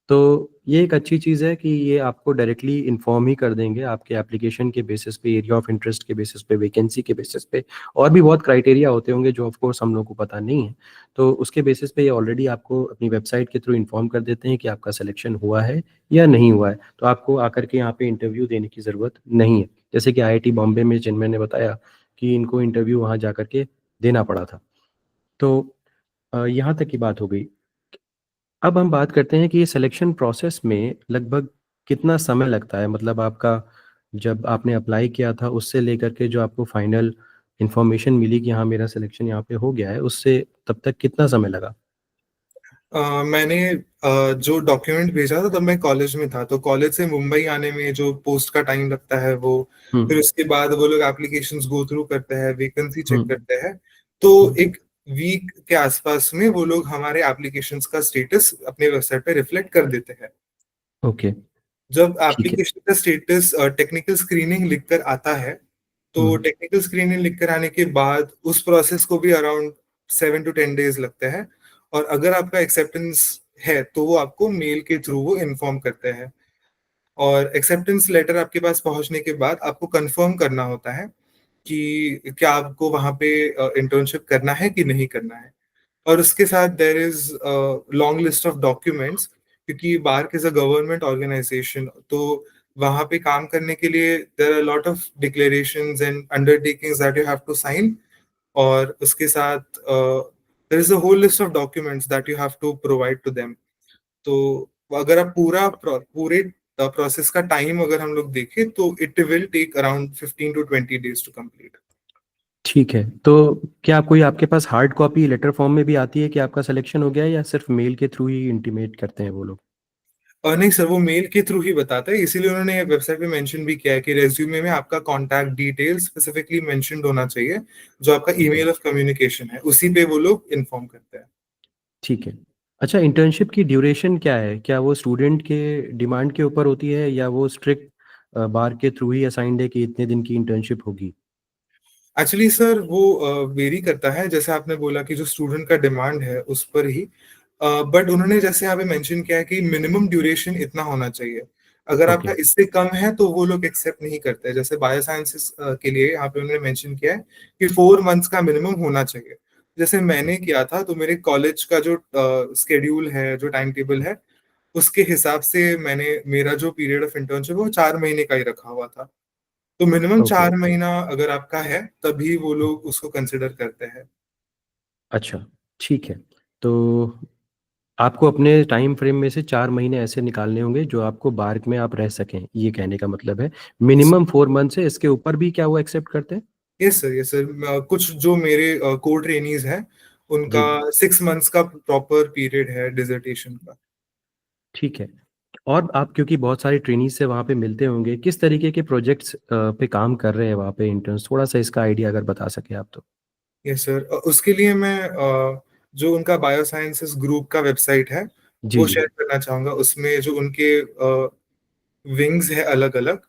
तो ये एक अच्छी चीज़ है कि ये आपको डायरेक्टली इन्फॉर्म ही कर देंगे आपके एप्लीकेशन के बेसिस पे, एरिया ऑफ इंटरेस्ट के बेसिस पे, वैकेंसी के बेसिस पे, और भी बहुत क्राइटेरिया होते होंगे जो ऑफ कोर्स हम लोग को पता नहीं है। तो उसके बेसिस पे ये ऑलरेडी आपको अपनी वेबसाइट के थ्रू इन्फॉर्म कर देते हैं कि आपका सिलेक्शन हुआ है या नहीं हुआ है। तो आपको आकर के यहाँ पे इंटरव्यू देने की ज़रूरत नहीं है। जैसे कि आईआईटी बॉम्बे में जिनमें ने बताया कि इनको इंटरव्यू वहाँ जा कर के देना पड़ा था। तो यहाँ तक की बात हो गई। अब हम बात करते हैं कि ये सिलेक्शन प्रोसेस में लगभग कितना समय लगता है? मतलब आपका, जब आपने अप्लाई किया था उससे लेकर के जो आपको फाइनल इन्फॉर्मेशन मिली कि हाँ, मेरा सिलेक्शन यहाँ पे हो गया है, उससे तब तक कितना समय लगा? मैंने जो डॉक्यूमेंट भेजा था तब मैं कॉलेज में था, तो कॉलेज से मुंबई आने में जो पोस्ट का टाइम लगता है वो, हुँ, फिर उसके बाद वो लोग एप्लीकेशंस गो थ्रू करते हैं, वैकेंसी हुँ, चेक करते हैं। तो हुँ। एक वीक के आसपास में वो लोग हमारे एप्लीकेशंस का स्टेटस अपने वेबसाइट पे रिफ्लेक्ट कर देते हैं। ओके, जब ठीक है। एप्लीकेशन का स्टेटस टेक्निकल स्क्रीनिंग लिखकर आता है, तो हुँ, टेक्निकल स्क्रीनिंग लिखकर आने के बाद उस प्रोसेस को भी अराउंड 7 to 10 डेज लगते हैं। और अगर आपका एक्सेप्टेंस है तो वो आपको मेल के थ्रू वो इन्फॉर्म करते हैं। और एक्सेप्टेंस लेटर आपके पास पहुंचने के बाद आपको कंफर्म करना होता है कि क्या आपको वहां पे इंटर्नशिप करना है कि नहीं करना है। और उसके साथ there is long list of documents, क्योंकि BARC is a government organization, तो वहां पे काम करने के लिए there are lot of declarations and undertakings that you have to sign. और उसके साथ there is a whole list of documents that you have to provide to them. तो अगर आप पूरे प्रोसेस का टाइम अगर हम लोग देखें तो it will take around 15 to 20 days to complete. ठीक है, तो क्या कोई आपके पास हार्ड कॉपी लेटर फॉर्म में भी आती है कि आपका सिलेक्शन हो गया है, या सिर्फ मेल के थ्रू ही इंटीमेट करते हैं वो लोग? और नहीं सर, वो मेल के थ्रू ही बताता है, इसीलिए उन्होंने वेबसाइट पे मेंशन भी किया है कि रेज्यूमे में आपका कॉन्टैक्ट डिटेल्स स्पेसिफिकली मेंशन्ड होना चाहिए। जो आपका ओके। ईमेल ऑफ कम्युनिकेशन है उसी पे वो लोग इन्फॉर्म करते हैं। ठीक है। अच्छा, इंटर्नशिप की ड्यूरेशन क्या है? क्या वो स्टूडेंट के डिमांड के ऊपर होती है, या वो स्ट्रिक्ट बार के थ्रू ही असाइंड है कि इतने दिन की इंटर्नशिप होगी? एक्चुअली सर वो वेरी करता है, जैसे आपने बोला कि जो स्टूडेंट का डिमांड है उस पर ही। बट उन्होंने जैसे यहाँ पे मेंशन किया है कि मिनिमम ड्यूरेशन इतना होना चाहिए। अगर ओके। आपका इससे कम है तो वो लोग एक्सेप्ट नहीं करते। जैसे बायोसाइंसेस के लिए यहाँ पे उन्होंने मेंशन किया है कि 4 मंथ्स का मिनिमम होना चाहिए। जैसे मैंने किया था तो मेरे कॉलेज का जो स्केड्यूल है, जो टाइम टेबल है, उसके हिसाब से मैंने मेरा जो पीरियड ऑफ इंटर्नशिप वो 4 महीने का ही रखा हुआ था। तो मिनिमम ओके। 4 महीना अगर आपका है तभी वो लोग उसको कंसिडर करते हैं। अच्छा, ठीक है। तो आपको अपने टाइम फ्रेम में से 4 महीने ऐसे निकालने होंगे जो आपको बार्क में आप रह सकें, ये कहने का मतलब है। मिनिमम 4 मंथ है, इसके ऊपर भी क्या वो एक्सेप्ट करते हैं? Yes sir, yes sir. कुछ जो मेरे को ट्रेनीज हैं उनका जी। 6 मंथ्स का प्रॉपर पीरियड है डिजर्टेशन का। ठीक है। और आप क्योंकि बहुत सारे ट्रेनीज से वहाँ पे मिलते होंगे, किस तरीके के प्रोजेक्ट्स पे काम कर रहे हैं वहाँ पे इंटर्न्स? थोड़ा सा इसका आइडिया अगर बता सके आप तो। Yes sir. उसके लिए मैं जो उनका बायोसाइंसेस ग्रुप का वेबसाइट है जी वो जी। शेयर करना चाहूंगा। उसमें जो उनके विंग्स है अलग अलग,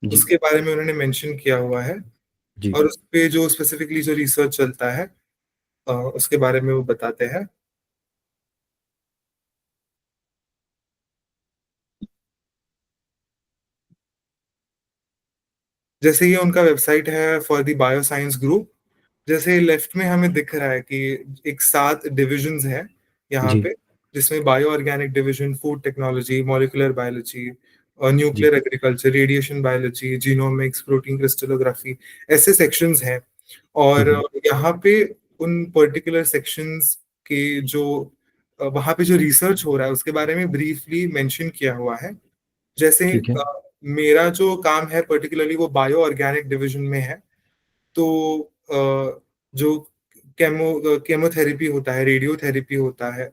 जी उसके बारे में उन्होंने मेंशन किया हुआ है। जी। और उस पे जो स्पेसिफिकली जो रिसर्च चलता है उसके बारे में वो बताते हैं। जैसे ये उनका वेबसाइट है फॉर द बायोसाइंस ग्रुप। जैसे लेफ्ट में हमें दिख रहा है कि एक 7 डिविजन्स हैं यहाँ जी पे, जिसमें bio organic division, food technology, molecular biology और जी। Nuclear agriculture, radiation biology, genomics, protein crystallography, ऐसे सेक्शंस हैं। और हम्म। यहाँ पे उन पर्टिकुलर सेक्शंस के जो वहाँ पे जो रिसर्च हो रहा है उसके बारे में ब्रीफली मेंशन किया हुआ है। जैसे ठीक है। मेरा जो काम है पर्टिकुलरली वो बायो ऑर्गेनिक डिवीजन में है। तो जो केमोथेरेपी होता है, रेडियोथेरेपी होता है,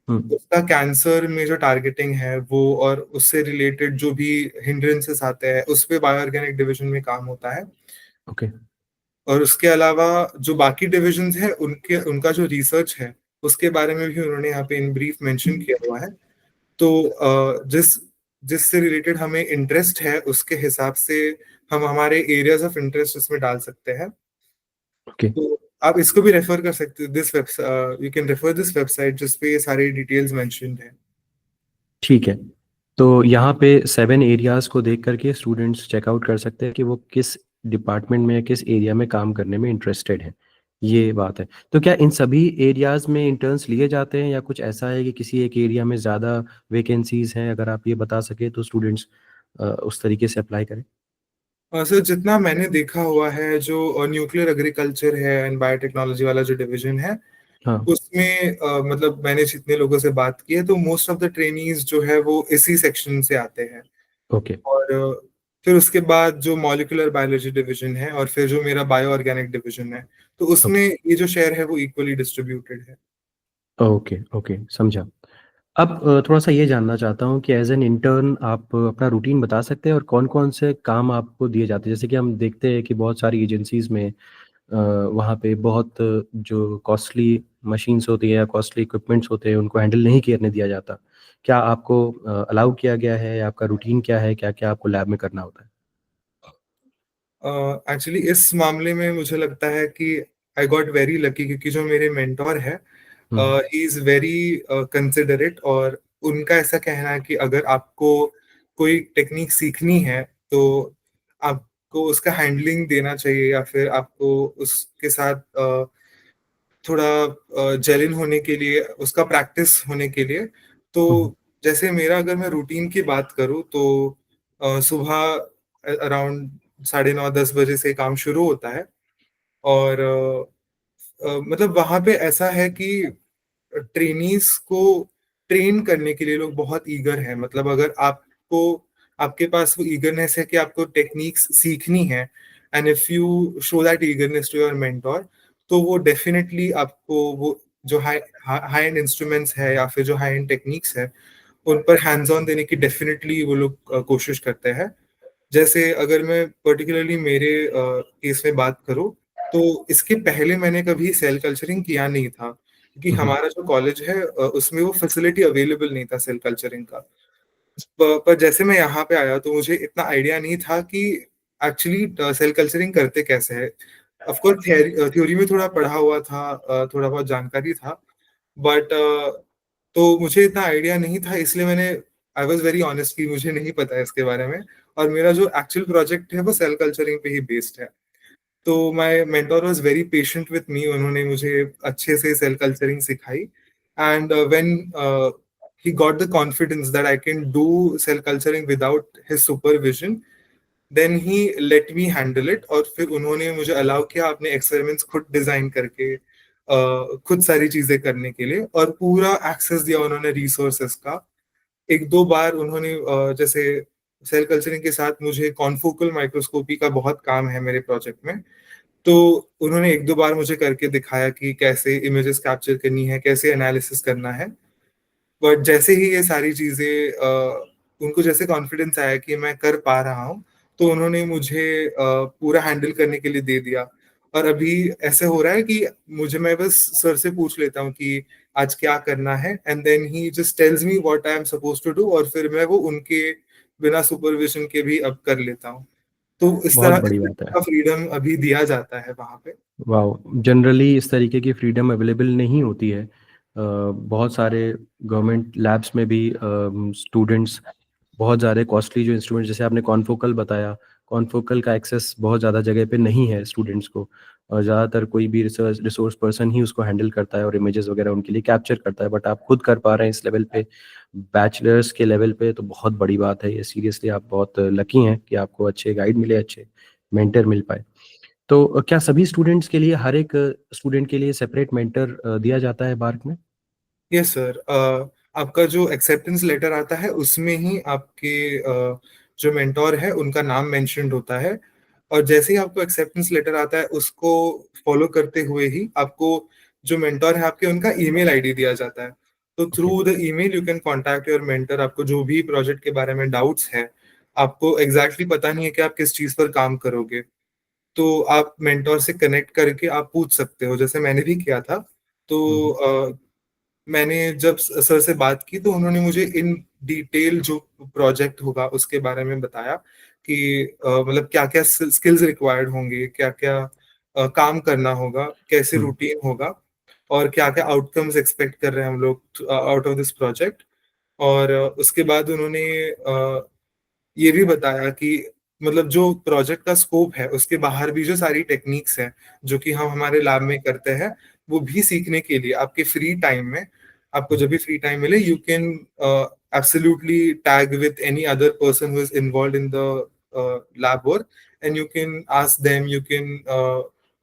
हम्म। उसका कैंसर में जो टारगेटिंग है वो, और उससे रिलेटेड जो भी हिंड्रेंसेस आते हैं उस पे बायो ऑर्गेनिक डिवीजन में काम होता है। ओके। और उसके अलावा जो बाकी डिविजन्स हैं उनके उनका जो रिसर्च है उसके बारे में भी उन्होंने यहाँ पे इन ब्रीफ मेंशन किया हुआ है। तो जिससे रिलेटेड हमें इंटरेस्ट है उसके हिसाब से हम हमारे एरियाज ऑफ इंटरेस्ट इसमें डाल सकते हैं। ओके। तो आप इसको भी रेफर कर सकते हो, this website, you can refer this website जिस पे ये सारी डिटेल्स मेंशन्ड है। ठीक है। तो यहाँ पे 7 एरियाज को देख करके स्टूडेंट्स चेकआउट कर सकते हैं कि वो किस डिपार्टमेंट में या किस एरिया में काम करने में इंटरेस्टेड है। ये बात है। तो क्या इन सभी एरियाज में इंटर्न्स लिए जाते हैं, या कुछ ऐसा है कि किसी एक एरिया में ज़्यादा वैकेंसीज हैं? अगर आप ये बता सके तो स्टूडेंट्स उस तरीके से अप्लाई करें। सर जितना मैंने देखा हुआ है, जो न्यूक्लियर एग्रीकल्चर है एंड बायोटेक्नोलॉजी वाला जो डिवीजन है हाँ। उसमें मतलब मैंने जितने लोगों से बात की है तो मोस्ट ऑफ द ट्रेनीज जो है वो इसी सेक्शन से आते हैं। ओके। और फिर उसके बाद जो मॉलिक्यूलर बायोलॉजी डिवीजन है और फिर जो मेरा बायो ऑर्गेनिक डिवीजन है, तो उसमें ओके। ये जो शेयर है वो इक्वली डिस्ट्रीब्यूटेड है। ओके। ओके, समझा। अब थोड़ा सा ये जानना चाहता हूँ कि एज एन इंटर्न आप अपना रूटीन बता सकते हैं, और कौन कौन से काम आपको दिए जाते हैं? जैसे कि हम देखते हैं कि बहुत सारी एजेंसीज में वहाँ पे बहुत जो कॉस्टली मशीन्स होती है या कॉस्टली इक्विपमेंट्स होते हैं उनको हैंडल नहीं करने दिया जाता। क्या आपको अलाउ किया गया है, या आपका रूटीन क्या है, क्या क्या आपको लैब में करना होता है? एक्चुअली इस मामले में मुझे लगता है कि आई गॉट वेरी लकी, क्योंकि जो मेरे मेंटोर है हुँ, ही इज़ वेरी कंसिडरेट, और उनका ऐसा कहना है कि अगर आपको कोई टेक्नीक सीखनी है, तो आपको उसका हैंडलिंग देना चाहिए, या फिर आपको उसके साथ थोड़ा जेल इन होने के लिए, उसका प्रैक्टिस होने के लिए। तो हुँ, हुँ, जैसे मेरा, अगर मैं रूटीन की बात करूँ, तो सुबह अराउंड साढ़े 9-10 बजे से काम शुरू होता है। और मतलब वहाँ पे ऐसा है कि ट्रेनीज़ को ट्रेन करने के लिए लोग बहुत ईगर हैं। मतलब अगर आपको, आपके पास वो ईगरनेस है कि आपको टेक्निक्स सीखनी है, and if you show that eagerness to your mentor, तो वो डेफिनिटली आपको वो जो हाई एंड इंस्ट्रूमेंट्स है, या फिर जो हाई एंड टेक्निक्स है, उन पर हैंड्स ऑन देने की डेफिनिटली वो लोग कोशिश करते हैं। जैसे अगर मैं पर्टिकुलरली मेरे केस में बात करूँ, तो इसके पहले मैंने कभी सेल कल्चरिंग किया नहीं था, क्योंकि हुँ, हुँ। हमारा जो कॉलेज है उसमें वो फैसिलिटी अवेलेबल नहीं था सेल कल्चरिंग का। पर जैसे मैं यहाँ पे आया, तो मुझे इतना आइडिया नहीं था कि एक्चुअली सेल कल्चरिंग करते कैसे हैं। ऑफ कोर्स थ्योरी में थोड़ा पढ़ा हुआ था, थोड़ा बहुत जानकारी था, बट तो मुझे इतना आइडिया नहीं था, इसलिए मैंने, आई वाज़ वेरी ऑनेस्ट कि मुझे नहीं पता है इसके बारे में, और मेरा जो एक्चुअल प्रोजेक्ट है वो सेल कल्चरिंग पे ही बेस्ड है। तो my mentor was very patient with me, उन्होंने मुझे अच्छे से सेल कल्चरिंग सिखाई, and when he got the confidence that I can do cell culturing without his supervision, then he let me handle it, और फिर उन्होंने मुझे अलाउ किया अपने एक्सपेरिमेंट्स खुद डिजाइन करके, खुद सारी चीजें करने के लिए, और पूरा एक्सेस दिया उन्होंने रिसोर्सेस का। एक दो बार उन्होंने जैसे सेल कल्चरिंग के साथ मुझे कॉन्फोकल माइक्रोस्कोपी का बहुत काम है मेरे प्रोजेक्ट में, तो उन्होंने एक दो बार मुझे करके दिखाया कि कैसे इमेजेस कैप्चर करनी है, कैसे एनालिसिस करना है। बट जैसे ही ये सारी चीज़ें उनको जैसे कॉन्फिडेंस आया कि मैं कर पा रहा हूँ, तो उन्होंने मुझे पूरा हैंडल करने के लिए दे दिया। और अभी ऐसे हो रहा है कि मैं बस सर से पूछ लेता हूँ कि आज क्या करना है, and then he just tells me what I am supposed to do, और फिर मैं वो उनके बिना सुपरविजन के भी अब कर लेता हूँ। तो बहुत इस बड़ी बात तरीके है। का फ्रीडम अभी दिया जाता है वहाँ पे। वाओ! जनरली इस तरीके की फ्रीडम अवेलेबल नहीं होती है। बहुत सारे गवर्नमेंट लैब्स में भी स्टूडेंट्स बहुत ज़्यादा कॉस्टली जो इंस्ट्रूमेंट जैसे आपने कॉन्फोकल बताया, कॉन्फोकल का एक्सेस बहुत ज़्यादा जगह पे नहीं है स्टूडेंट्स को और ज़्यादातर कोई भी रिसोर्स पर्सन ही उसको हैंडल करता है और इमेजेस वगैरह उनके लिए कैप्चर करता है। बट आप खुद कर पा रहे हैं इस लेवल पे, बैचलर्स के लेवल पे तो बहुत बड़ी बात है ये। सीरियसली आप बहुत लकी हैं कि आपको अच्छे गाइड मिले, अच्छे मेंटर मिल पाए। तो क्या सभी स्टूडेंट्स के लिए हर एक स्टूडेंट के लिए सेपरेट मेंटर दिया जाता है बार्क में? यस सर, आपका जो एक्सेप्टेंस लेटर आता है उसमें ही आपके जो मेंटोर है उनका नाम मेंशन्ड होता है, और जैसे ही आपको एक्सेप्टेंस लेटर आता है उसको फॉलो करते हुए ही आपको जो मेंटोर है आपके, उनका ईमेल आईडी दिया जाता है। तो okay. Through the email you can contact your mentor. आपको जो भी प्रोजेक्ट के बारे में डाउट्स है, आपको एग्जैक्टली पता नहीं है कि आप किस चीज पर काम करोगे, तो आप मेंटोर से कनेक्ट करके आप पूछ सकते हो, जैसे मैंने भी किया था। तो हुँ, हुँ। मैंने जब सर से बात की, तो उन्होंने मुझे इन डिटेल जो प्रोजेक्ट होगा उसके बारे में बताया कि मतलब क्या-क्या स्किल्स रिक्वायर्ड होंगे, क्या-क्या काम करना होगा, कैसे हुँ, रूटीन होगा, और क्या-क्या आउटकम्स एक्सपेक्ट कर रहे हैं हम लोग आउट ऑफ दिस प्रोजेक्ट। और उसके बाद उन्होंने ये भी बताया कि मतलब जो प्रोजेक्ट का स्कोप है उसके बाहर भी जो सारी टेक्निक्स हैं जो कि हम हमारे लैब में करते हैं, वो भी सीखने के लिए आपके फ्री टाइम में, आपको हुँ। जब भी फ्री टाइम मिले, you can absolutely tag with any other person who is involved in the lab work, and you can ask them, you can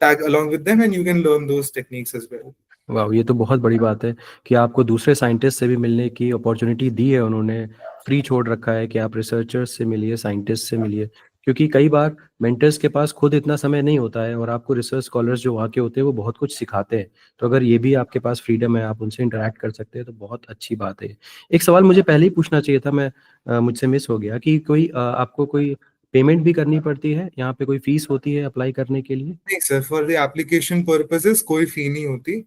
tag along with them, and you can learn those techniques as well. Wow! ये तो बहुत बड़ी बात है कि आपको दूसरे scientist से भी मिलने की अपॉर्च्युनिटी दी है उन्होंने, फ्री छोड़ रखा है कि आप रिसर्चर्स से मिलिए, साइंटिस्ट से मिलिए। क्योंकि कई बार मेंटर्स के पास खुद इतना समय नहीं होता है और आपको रिसर्च स्कॉलर्स जो वहाँ के होते हैं वो बहुत कुछ सिखाते हैं। तो अगर ये भी आपके पास फ्रीडम है, आप उनसे इंटरैक्ट कर सकते हैं तो बहुत अच्छी बात है। एक सवाल मुझे पहले ही पूछना चाहिए था मुझसे मिस हो गया कि आपको कोई पेमेंट भी करनी पड़ती है? यहाँ पे कोई फीस होती है अप्लाई करने के लिए? नहीं sir, for the application purposes कोई फी नहीं होती,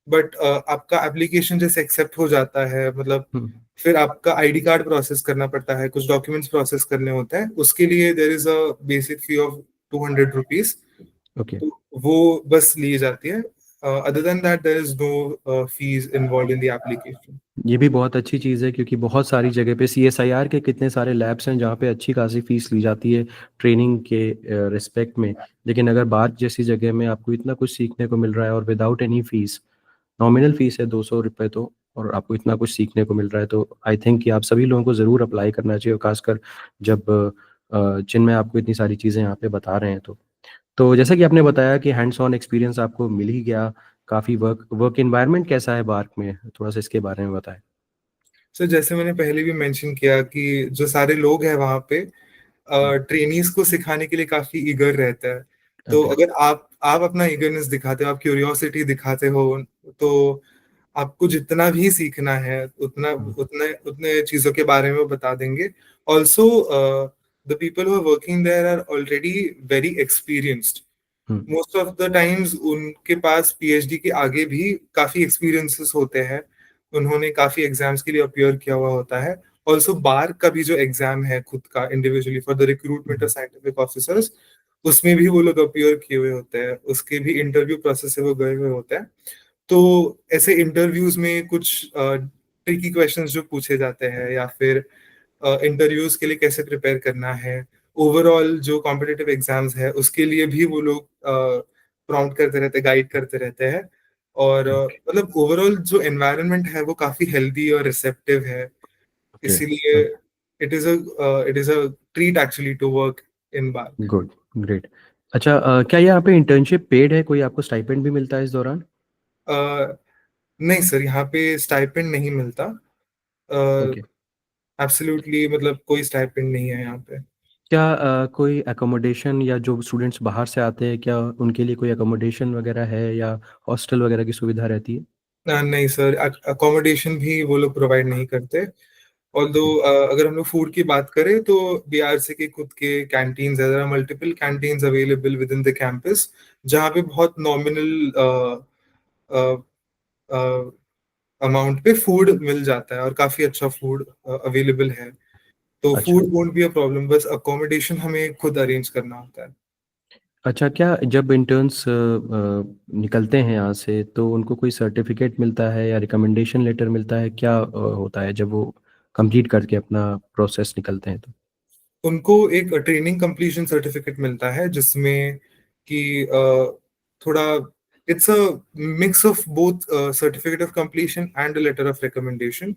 बट आपका एप्लीकेशन जैसे एक्सेप्ट हो जाता है, मतलब हुँ, फिर आपका आईडी कार्ड प्रोसेस करना पड़ता है, कुछ डॉक्यूमेंट्स प्रोसेस करने होते हैं, उसके लिए there is a basic fee of 200 rupees. Okay. तो वो बस ली जाती है। Other than that, there is no fees involved in the application. ये भी बहुत अच्छी चीज़ है क्योंकि बहुत सारी जगह पे सीएसआईआर के कितने सारे लैब्स हैं जहाँ पे अच्छी खासी फीस ली जाती है ट्रेनिंग के रिस्पेक्ट में। लेकिन अगर बाहर जैसी जगह में आपको इतना कुछ सीखने को मिल रहा है और without any fees, nominal fees है 200 रुपये तो, और आपको इतना कुछ सीखने को मिल रहा है, तो आई थिंक कि आप सभी लोगों को ज़रूर अप्लाई करना चाहिए, और खासकर जब जिनमें आपको इतनी सारी चीज़ें यहाँ पे बता रहे हैं तो जैसा कि आपने बताया कि हैंड्स ऑन एक्सपीरियंस आपको मिल ही गया, काफ़ी वर्क वर्क एनवायरनमेंट कैसा है बार्क में, थोड़ा सा इसके बारे में बताएं। सो जैसे मैंने पहले भी मेंशन किया कि जो सारे लोग हैं वहाँ पे ट्रेनीज को सिखाने के लिए काफी ईगर रहता है। तो ओके। अगर आप अपना ईगरनेस दिखाते हो, आप क्यूरियोसिटी दिखाते हो, तो आपको जितना भी सीखना है उतना हम्म। उतने उतने चीजों के बारे में वो बता देंगे। Also the people who are working there are already very experienced. Hmm. Most of the times उनके पास पीएचडी के आगे भी काफी एक्सपीरियंसेस होते हैं, उन्होंने काफी एग्जाम्स के लिए अपियर किया हुआ होता है। ऑल्सो बार का भी जो एग्जाम है खुद का individually for the recruitment of hmm. Scientific officers, उसमें भी वो लोग अपियर किए हुए होते हैं, उसके भी इंटरव्यू प्रोसेस से वो गए हुए होते हैं। तो ऐसे इंटरव्यूज में कुछ ट्रिकी क्वेश्चंस जो पूछे जाते हैं, या फिर इंटरव्यूज के लिए कैसे प्रिपेयर करना है, ओवरऑल जो कॉम्पिटिटिव एग्जाम्स है उसके लिए भी वो लोग प्रॉम्प्ट करते रहते हैं, गाइड करते रहते हैं। और ओके। मतलब ओवरऑल जो एनवायरनमेंट है वो काफी हेल्दी और रिसेप्टिव है, ओके। इसीलिए it is a treat actually to work in BARC. Good. Great. अच्छा, क्या यहाँ पे इंटर्नशिप पेड है, कोई आपको स्टाइपेंड भी मिलता है इस दौरान? नहीं सर, यहाँ पे स्टाइपेंड नहीं मिलता। ओके। एब्सोल्युटली, मतलब कोई स्टाइपेंड नहीं है यहाँ पे। क्या कोई एकोमोडेशन, या जो स्टूडेंट्स बाहर से आते हैं क्या उनके लिए कोई एकोमोडेशन वगैरह है या हॉस्टल वगैरह की सुविधा रहती है? नहीं सर, अकोमोडेशन भी वो लोग प्रोवाइड नहीं करते। Although okay. अगर हम लोग फूड की बात करें तो बीआरसी के खुद के कैंटीन्स है, there are multiple canteens available within the campus, जहाँ पे बहुत नॉमिनल अमाउंट पे फूड मिल जाता है और काफी अच्छा फूड अवेलेबल है। तो अच्छा। Food won't be a problem, बस अकोमोडेशन हमें खुद अरेंज करना होता है। अच्छा, क्या जब इंटर्न्स निकलते हैं यहाँ से तो उनको कोई सर्टिफिकेट मिलता है या रिकमेंडेशन लेटर मिलता है, क्या होता है जब वो कंप्लीट करके अपना प्रोसेस निकलते हैं तो? उनको एक ट्रेनिंग कंप्लीशन सर्टिफिकेट मिलता है, जिसमें कि थोड़ा it's a mix of both certificate of completion and later of recommendation.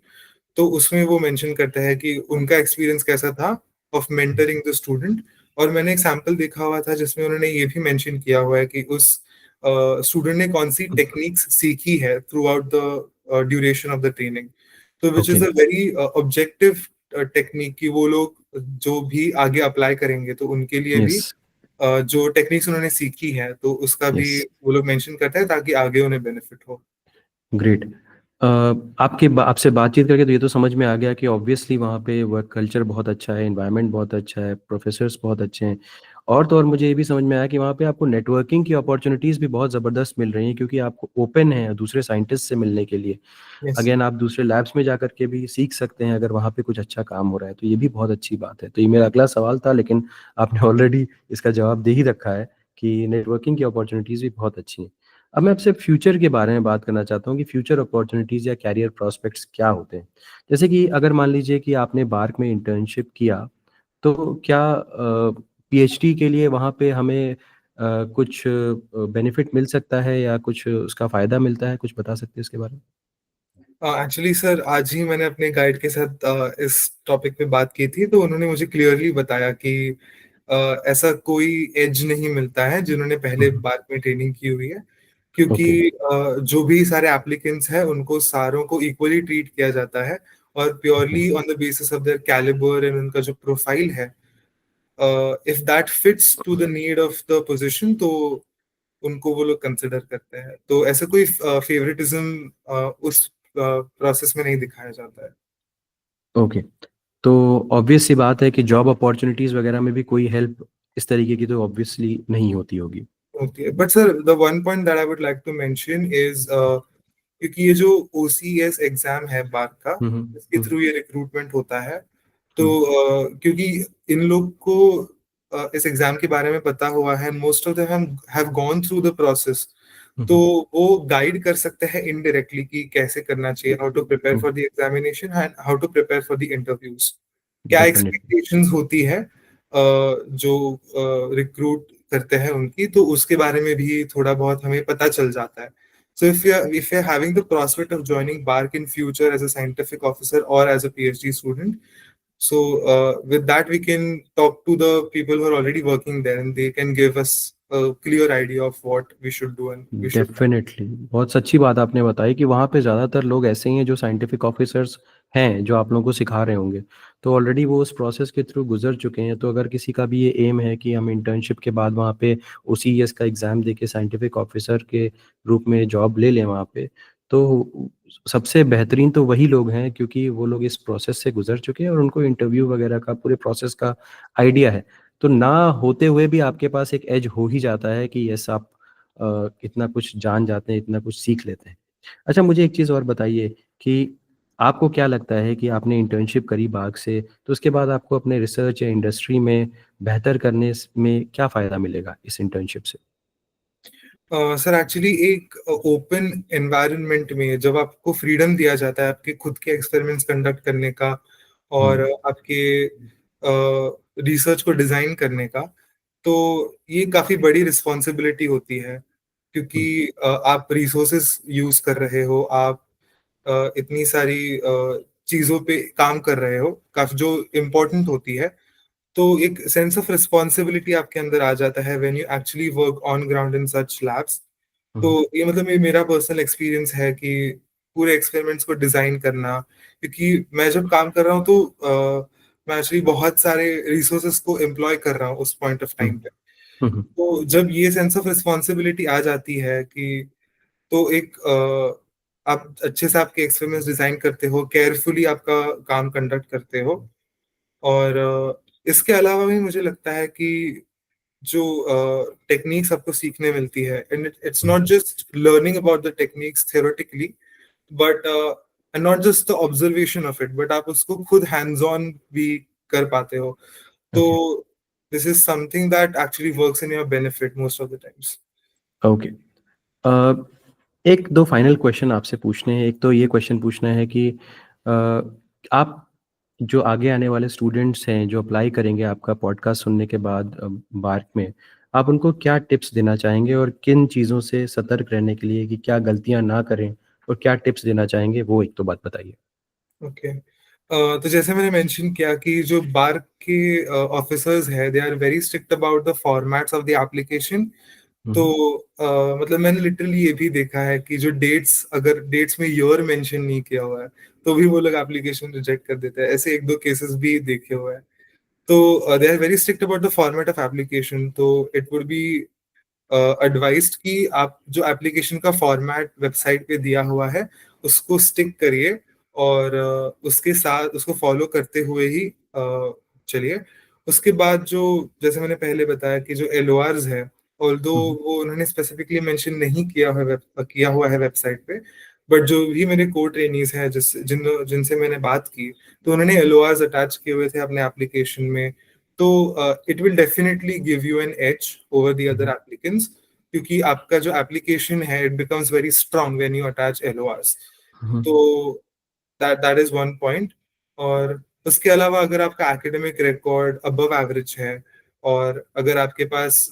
तो उसमें वो मेंशन करता है कि उनका एक्सपीरियंस कैसा था ऑफ मेंटरिंग द स्टूडेंट। और मैंने एक सैंपल देखा हुआ था जिसमें उन्होंने ये भी मेंशन किया हुआ है कि उस स्टूडेंट ने कौन सी टेक्निक्स सीखी है throughout the duration of the training. तो which okay. Is a very objective technique कि वो लोग जो भी आगे अप्लाई करेंगे तो उनके लिए भी यस। जो टेक्निक्स उन्होंने सीखी है तो उसका भी यस। वो लोग मेंशन करते हैं, ताकि आगे उन्हें बेनिफिट हो। ग्रेट। आपसे बातचीत करके तो ये तो समझ में आ गया कि ऑब्वियसली वहाँ पे वर्क कल्चर बहुत अच्छा है, एनवायरनमेंट बहुत अच्छा है, प्रोफेसर्स बहुत अच्छे हैं, और तो और मुझे ये भी समझ में आया कि वहाँ पे आपको नेटवर्किंग की अपॉर्चुनिटीज़ भी बहुत ज़बरदस्त मिल रही हैं क्योंकि आप ओपन हैं दूसरे साइंटिस्ट से मिलने के लिए। यस। अगेन आप दूसरे लैब्स में जा कर के भी सीख सकते हैं अगर वहाँ पे कुछ अच्छा काम हो रहा है, तो ये भी बहुत अच्छी बात है। तो ये मेरा अगला सवाल था, लेकिन आपने ऑलरेडी इसका जवाब दे ही रखा है कि नेटवर्किंग की अपॉर्चुनिटीज़ भी बहुत अच्छी हैं। अब मैं आपसे फ्यूचर के बारे में बात करना चाहता हूँ कि फ्यूचर अपॉर्चुनिटीज़ या कैरियर प्रोस्पेक्ट्स क्या होते हैं? जैसे कि अगर मान लीजिए कि आपने बार्क में इंटर्नशिप किया, तो क्या पीएचडी के लिए वहाँ पे हमें कुछ बेनिफिट मिल सकता है या कुछ उसका फ़ायदा मिलता है? कुछ बता सकते हैं इसके बारे में? एक्चुअली सर, आज ही मैंने अपने गाइड के साथ इस टॉपिक पे बात की थी, तो उन्होंने मुझे क्लियरली बताया कि ऐसा कोई एज नहीं मिलता है जिन्होंने पहले हुँ। बात में ट्रेनिंग की हुई है, क्योंकि ओके। जो भी सारे एप्लीकेंट्स हैं उनको सारों को इक्वली ट्रीट किया जाता है, और okay. Purely on the basis of their calibre and उनका जो प्रोफाइल है, if that fits to the need of the position, तो उनको वो लोग कंसिडर करते हैं। तो ऐसा कोई फेवरेटिज्म उस प्रोसेस में नहीं दिखाया जाता है। ओके। तो ऑब्वियस सी बात है कि जॉब अपॉर्चुनिटीज़ वगैरह में भी कोई हेल्प इस तरीके की तो ऑब्वियसली नहीं होती होगी। Okay, but sir the one point that I would like to mention is, क्योंकि ये जो ओसीएस एग्जाम है बार का, हुँ, हुँ, इसके हुँ, थ्रू ये रिक्रूटमेंट होता है। तो हुँ, क्योंकि इन लोग को इस एग्जाम के बारे में पता हुआ है, most of them have gone through the process, hmm, तो हुँ। वो गाइड कर सकते हैं इनडायरेक्टली कि कैसे करना चाहिए, हाउ टू प्रिपेयर हुँ, for the examination and how to prepare for the interviews. क्या डेफ़िनिटली। एक्सपेक्टेशंस होती है जो रिक्रूट करते हैं उनकी, तो उसके बारे में भी थोड़ा बहुत हमें पता चल जाता है। So if you're having the prospect of joining BARC in future as a scientific officer or as a PhD student, so with that we can talk to the people who are already working there, and they can give us a clear idea of what we should do and we should not. Definitely, बहुत सच्ची बात आपने बताई कि वहाँ पे ज़्यादातर लोग ऐसे ही हैं जो साइंटिफिक ऑफ़िसर्स हैं, जो आप लोगों को सिखा रहे होंगे। तो ऑलरेडी वो उस प्रोसेस के थ्रू गुज़र चुके हैं, तो अगर किसी का भी ये एम है कि हम इंटर्नशिप के बाद वहाँ पे ओसीईएस का एग्ज़ाम देके साइंटिफिक ऑफ़िसर के रूप में जॉब ले लें वहाँ पे, तो सबसे बेहतरीन तो वही लोग हैं क्योंकि वो लोग इस प्रोसेस से गुज़र चुके हैं और उनको इंटरव्यू वगैरह का पूरे प्रोसेस का आइडिया है। तो ना होते हुए भी आपके पास एक एज हो ही जाता है कि येस आप इतना कुछ जान जाते हैं, इतना कुछ सीख लेते हैं। अच्छा मुझे एक चीज़ और बताइए कि आपको क्या लगता है कि आपने इंटर्नशिप करी बाग से, तो उसके बाद आपको अपने रिसर्च या इंडस्ट्री में बेहतर करने में क्या फ़ायदा मिलेगा इस इंटर्नशिप से? सर एक्चुअली एक ओपन एनवायरनमेंट में जब आपको फ्रीडम दिया जाता है आपके खुद के एक्सपेरिमेंट्स कंडक्ट करने का और हुँ, आपके रिसर्च को डिजाइन करने का, तो ये काफी बड़ी रिस्पॉन्सिबिलिटी होती है क्योंकि हुँ, आप रिसोर्सेस यूज कर रहे हो, आप इतनी सारी चीजों पे काम कर रहे हो काफी जो इम्पोर्टेंट होती है। तो एक सेंस ऑफ रिस्पॉन्सिबिलिटी आपके अंदर आ जाता है when you actually work on ground in such labs. तो हुँ, ये मतलब ये मेरा पर्सनल एक्सपीरियंस है कि पूरे एक्सपेरिमेंट्स को डिजाइन करना, क्योंकि मैं जब काम कर रहा हूँ तो मैं एक्चुअली बहुत सारे रिसोर्सेस को एम्प्लॉय कर रहा हूँ उस पॉइंट ऑफ हुँ, टाइम पे। हुँ, हुँ, तो जब ये सेंस ऑफ रिस्पॉन्सिबिलिटी आ जाती है कि तो एक आप अच्छे से आपके एक्सपेरिमेंट्स डिजाइन करते हो, केयरफुली आपका काम कंडक्ट करते हो। और इसके अलावा भी मुझे लगता है कि जो टेक्निक्स आपको सीखने मिलती है, and it's hmm, not just learning about the techniques theoretically, but and not just the observation of it, but आप उसको खुद हैंड्स ऑन भी कर पाते हो। तो okay, this is something that actually works in your benefit most of the times. Okay. A, 1-2 final question आपसे पूछने हैं। एक तो ये क्वेश्चन पूछना है कि अ, आप जो आगे आने वाले स्टूडेंट्स हैं, जो अप्लाई करेंगे आपका पॉडकास्ट सुनने के बाद बार्क में, आप उनको क्या टिप्स देना चाहेंगे और किन चीज़ों से सतर्क रहने के लिए कि क्या गलतियाँ ना करें और क्या टिप्स देना चाहेंगे, वो एक तो बात बताइए? ओके। तो जैसे मैंने मेंशन किया कि जो बार के ऑफिसर्स हैं, they are very strict about the formats of the application. Hmm, तो हुँ, मतलब मैंने लिटरली ये भी देखा है कि जो डेट्स, अगर डेट्स में ईयर मेंशन नहीं किया हुआ है तो भी वो लोग एप्लीकेशन रिजेक्ट कर देते हैं। ऐसे एक दो केसेस भी देखे हुए हैं। तो they are very strict about the format of application. तो इट वुड बी एडवाइस्ड कि आप जो एप्लीकेशन का फॉर्मेट वेबसाइट पे दिया हुआ है उसको स्टिक करिए, और उसके साथ उसको फॉलो करते हुए ही चलिए। उसके बाद जो, जैसे मैंने पहले बताया कि जो एलओआरस है, ऑल्दो हुँ, हुँ, वो उन्होंने स्पेसिफिकली मेंशन नहीं किया हुआ है वेबसाइट पे, बट जो भी मेरे को ट्रेनीज हैं जिनसे मैंने बात की, तो उन्होंने एलओआरस अटैच किए हुए थे अपने एप्लीकेशन में। तो it will definitely give you an edge over the hmm, other applicants, क्योंकि आपका जो एप्लीकेशन है it becomes very strong when you attach LORs. Hmm, तो दैट इज वन पॉइंट। और उसके अलावा अगर आपका एकेडमिक रिकॉर्ड अबव एवरेज है, और अगर आपके पास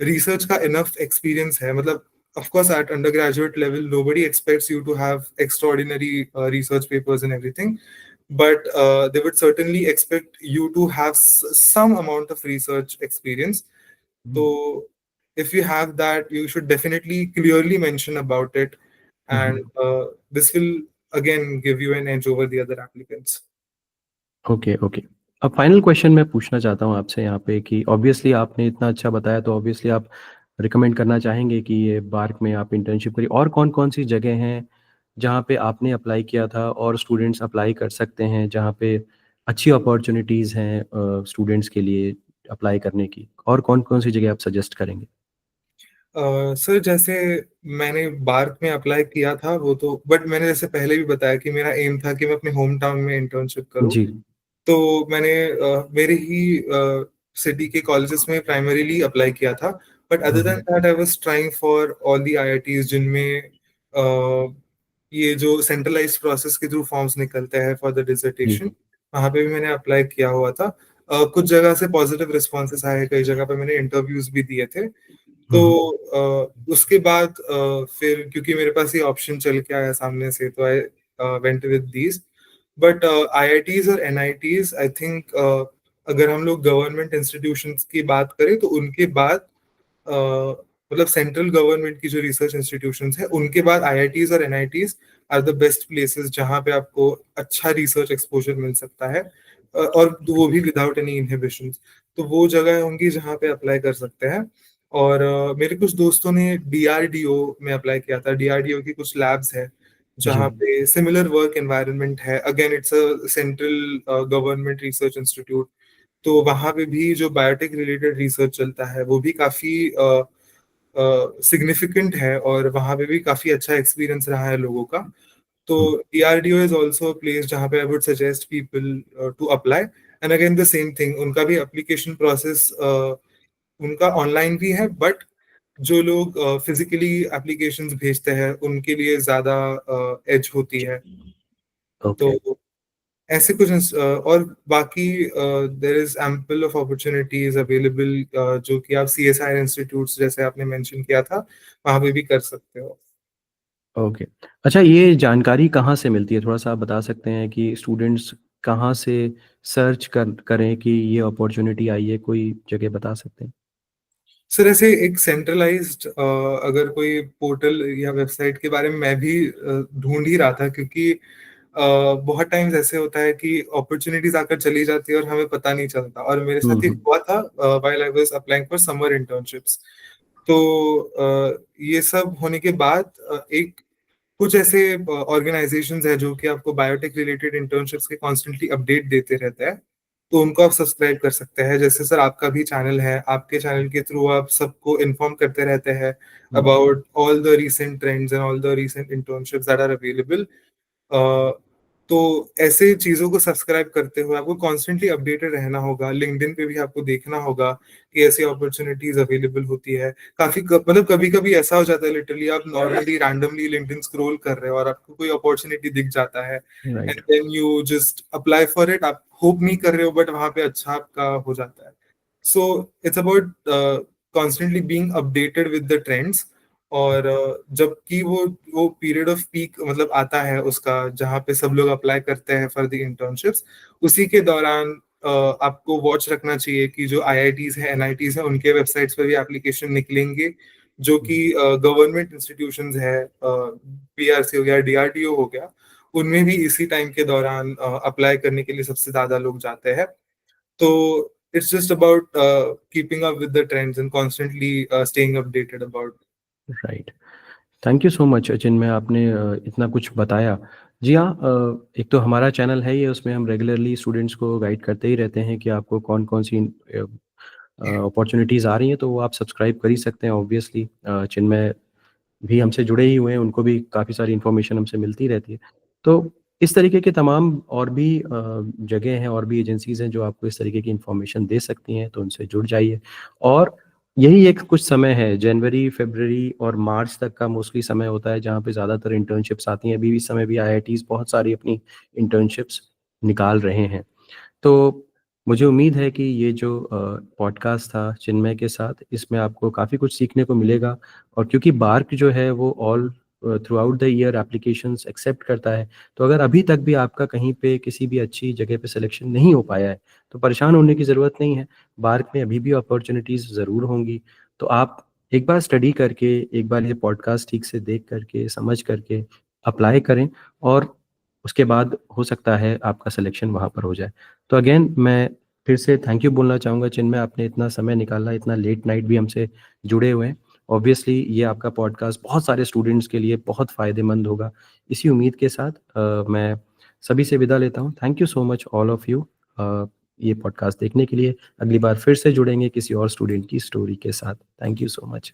रिसर्च का इनफ एक्सपीरियंस है, मतलब of course at undergraduate level nobody expects you to have extraordinary research papers and everything, but they would certainly expect you to have some amount of research experience. Hmm, So if you have that, you should definitely clearly mention about it, hmm, and hmm. this will again give you an edge over the other applicants. Okay, okay. अब final question मैं पूछना चाहता हूँ आपसे यहाँ पे कि obviously आपने इतना अच्छा बताया तो ऑब्वियसली आप रिकमेंड करना चाहेंगे कि ये बार्क में आप इंटर्नशिप करिए और कौन-कौन सी जगह हैं, जहाँ पे आपने अप्लाई किया था और स्टूडेंट्स अप्लाई कर सकते हैं, जहाँ पे अच्छी अपॉर्च्युनिटीज़ हैं स्टूडेंट्स के लिए अप्लाई करने की? और कौन-कौन सी जगह आप सजेस्ट करेंगे? सर जैसे मैंने बार्क में अप्लाई किया था वो तो, बट मैंने जैसे पहले भी बताया कि मेरा एम था कि मैं अपने होम टाउन में इंटर्नशिप करूं। जी। तो मैंने मेरे ही सिटी के कॉलेजेस में प्राइमरीली अप्लाई किया था, but other than hmm, that I was trying for all the IITs जिनमें ये जो सेंट्रलाइज्ड प्रोसेस के थ्रू फॉर्म्स निकलते हैं फॉर द जी। डिसर्टेशन, वहां पे भी मैंने अप्लाई किया हुआ था। कुछ जगह से पॉजिटिव रिस्पॉन्सेस आए, कई जगह पे मैंने इंटरव्यूज भी दिए थे। तो हम्म, उसके बाद फिर क्योंकि मेरे पास ये ऑप्शन चल के आया सामने से, तो I went with these. But IITs और एनआईटीज आई थिंक, अगर हम लोग गवर्नमेंट इंस्टीट्यूशंस की बात करें तो उनके बाद मतलब सेंट्रल गवर्नमेंट की जो रिसर्च इंस्टीट्यूशंस है उनके बाद आईआईटीज और NITs are the best places जहां पे आपको अच्छा रिसर्च एक्सपोजर मिल सकता है, और वो भी विदाउट एनी इनहिबिशन। तो वो जगह होंगी जहाँ पे अप्लाई कर सकते हैं। और मेरे कुछ दोस्तों ने डीआरडीओ में अप्लाई किया था। डीआरडीओ की कुछ लैब्स है जी। जहाँ पे सिमिलर वर्क एनवायरनमेंट है। Again it's a central government research institute. तो वहां पे भी जो बायोटेक रिलेटेड रिसर्च चलता है वो भी काफी सिग्निफिकेंट है, और वहां पे भी काफी अच्छा एक्सपीरियंस रहा है लोगों का। तो hmm, DRDO is also a place जहाँ पे I would suggest people to apply. And again the same thing, उनका भी एप्लीकेशन प्रोसेस उनका ऑनलाइन भी है, बट जो लोग फिजिकली एप्लीकेशंस भेजते हैं उनके लिए ज्यादा एज होती है। ओके। तो ऐसे कुछ और बाकी there is ample of opportunities available, जो कि आप सीएसआई इंस्टीट्यूट्स जैसे आपने मेंशन किया था वहां पे भी कर सकते हो। ओके। अच्छा, ये जानकारी कहाँ से मिलती है? थोड़ा सा आप बता सकते हैं कि स्टूडेंट्स कहाँ से सर्च करें कि ये अपॉर्चुनिटी आई है? कोई जगह बता सकते हैं? सर ऐसे एक सेंट्रलाइज्ड अगर कोई पोर्टल या वेबसाइट के बारे में मैं भी ढूंढ ही रहा था, क्योंकि बहुत टाइम्स ऐसे होता है कि अपॉर्चुनिटीज आकर चली जाती है और हमें पता नहीं चलता। और मेरे साथ ये हम्म, हुआ था while I was applying for summer internships. तो ये सब होने के बाद एक कुछ ऐसे ऑर्गेनाइजेशंस है जो कि आपको बायोटेक रिलेटेड इंटर्नशिप्स के कॉन्स्टेंटली अपडेट देते रहते हैं। तो उनको आप सब्सक्राइब कर सकते हैं। जैसे सर आपका भी चैनल है, आपके चैनल के थ्रू आप सबको इन्फॉर्म करते रहते हैं hmm, about all the recent trends and all the recent internships that are available. तो ऐसे चीजों को सब्सक्राइब करते हुए आपको कॉन्स्टेंटली अपडेटेड रहना होगा। लिंक्डइन पे भी आपको देखना होगा कि ऐसी अपॉर्चुनिटीज अवेलेबल होती है। मतलब कभी कभी ऐसा हो जाता है, लिटरली आप नॉर्मली रैंडमली लिंक्डइन स्क्रॉल कर रहे हो और आपको कोई अपॉर्चुनिटी दिख जाता है, and right. Then you just apply for it. आप होप नहीं कर रहे हो बट वहां पे अच्छा आपका हो जाता है। So it's about constantly being updated with the trends. और जबकि वो पीरियड ऑफ पीक मतलब आता है उसका, जहाँ पे सब लोग अप्लाई करते हैं फॉर द इंटर्नशिप्स, उसी के दौरान आपको वॉच रखना चाहिए कि जो आईआईटीज है एनआईटीज है उनके वेबसाइट्स पर भी एप्लीकेशन निकलेंगे, जो कि गवर्नमेंट इंस्टीट्यूशंस है, पीआरसी हो गया, डीआरडीओ हो गया, उनमें भी इसी टाइम के दौरान अप्लाई करने के लिए सबसे ज्यादा लोग जाते हैं। तो it's just about keeping up with the trends and constantly staying updated about. Right. Thank you so much जिनमें आपने इतना कुछ बताया। जी हाँ, एक तो हमारा चैनल है ये, उसमें हम रेगुलरली स्टूडेंट्स को गाइड करते ही रहते हैं कि आपको कौन कौन सी अपॉर्चुनिटीज़ आ रही हैं, तो वो आप सब्सक्राइब कर ही सकते हैं ऑब्वियसली। जिनमें भी हमसे जुड़े ही हुए हैं उनको भी काफ़ी सारी इन्फॉर्मेशन हमसे मिलती रहती है। तो इस तरीके के तमाम और भी जगह हैं और भी एजेंसीज़ हैं जो आपको इस तरीके की इन्फॉर्मेशन दे सकती हैं, तो उनसे जुड़ जाइए। और यही एक कुछ समय है, जनवरी, फ़रवरी और मार्च तक का मोस्टली समय होता है जहाँ पे ज़्यादातर इंटर्नशिप्स आती हैं। अभी इस समय भी आईआईटीज़ बहुत सारी अपनी इंटर्नशिप्स निकाल रहे हैं। तो मुझे उम्मीद है कि ये जो पॉडकास्ट था चिन्मय के साथ, इसमें आपको काफ़ी कुछ सीखने को मिलेगा। और क्योंकि बार्क जो है वो all throughout the year applications accept करता है, तो अगर अभी तक भी आपका कहीं पे किसी भी अच्छी जगह पे सिलेक्शन नहीं हो पाया है, तो परेशान होने की ज़रूरत नहीं है। बार्क में अभी भी अपॉर्चुनिटीज़ ज़रूर होंगी। तो आप एक बार स्टडी करके, एक बार ये पॉडकास्ट ठीक से देख करके, समझ करके अप्लाई करें, और उसके बाद हो सकता है आपका सिलेक्शन वहाँ पर हो जाए। तो अगेन मैं फिर से थैंक यू बोलना चाहूँगा चिन्मय, आपने इतना समय निकाला, इतना लेट नाइट भी हमसे जुड़े हुए हैं। ऑब्वियसली ये आपका पॉडकास्ट बहुत सारे स्टूडेंट्स के लिए बहुत फ़ायदेमंद होगा। इसी उम्मीद के साथ मैं सभी से विदा लेता हूँ। Thank you so much all of you ये पॉडकास्ट देखने के लिए। अगली बार फिर से जुड़ेंगे किसी और स्टूडेंट की स्टोरी के साथ। Thank you so much.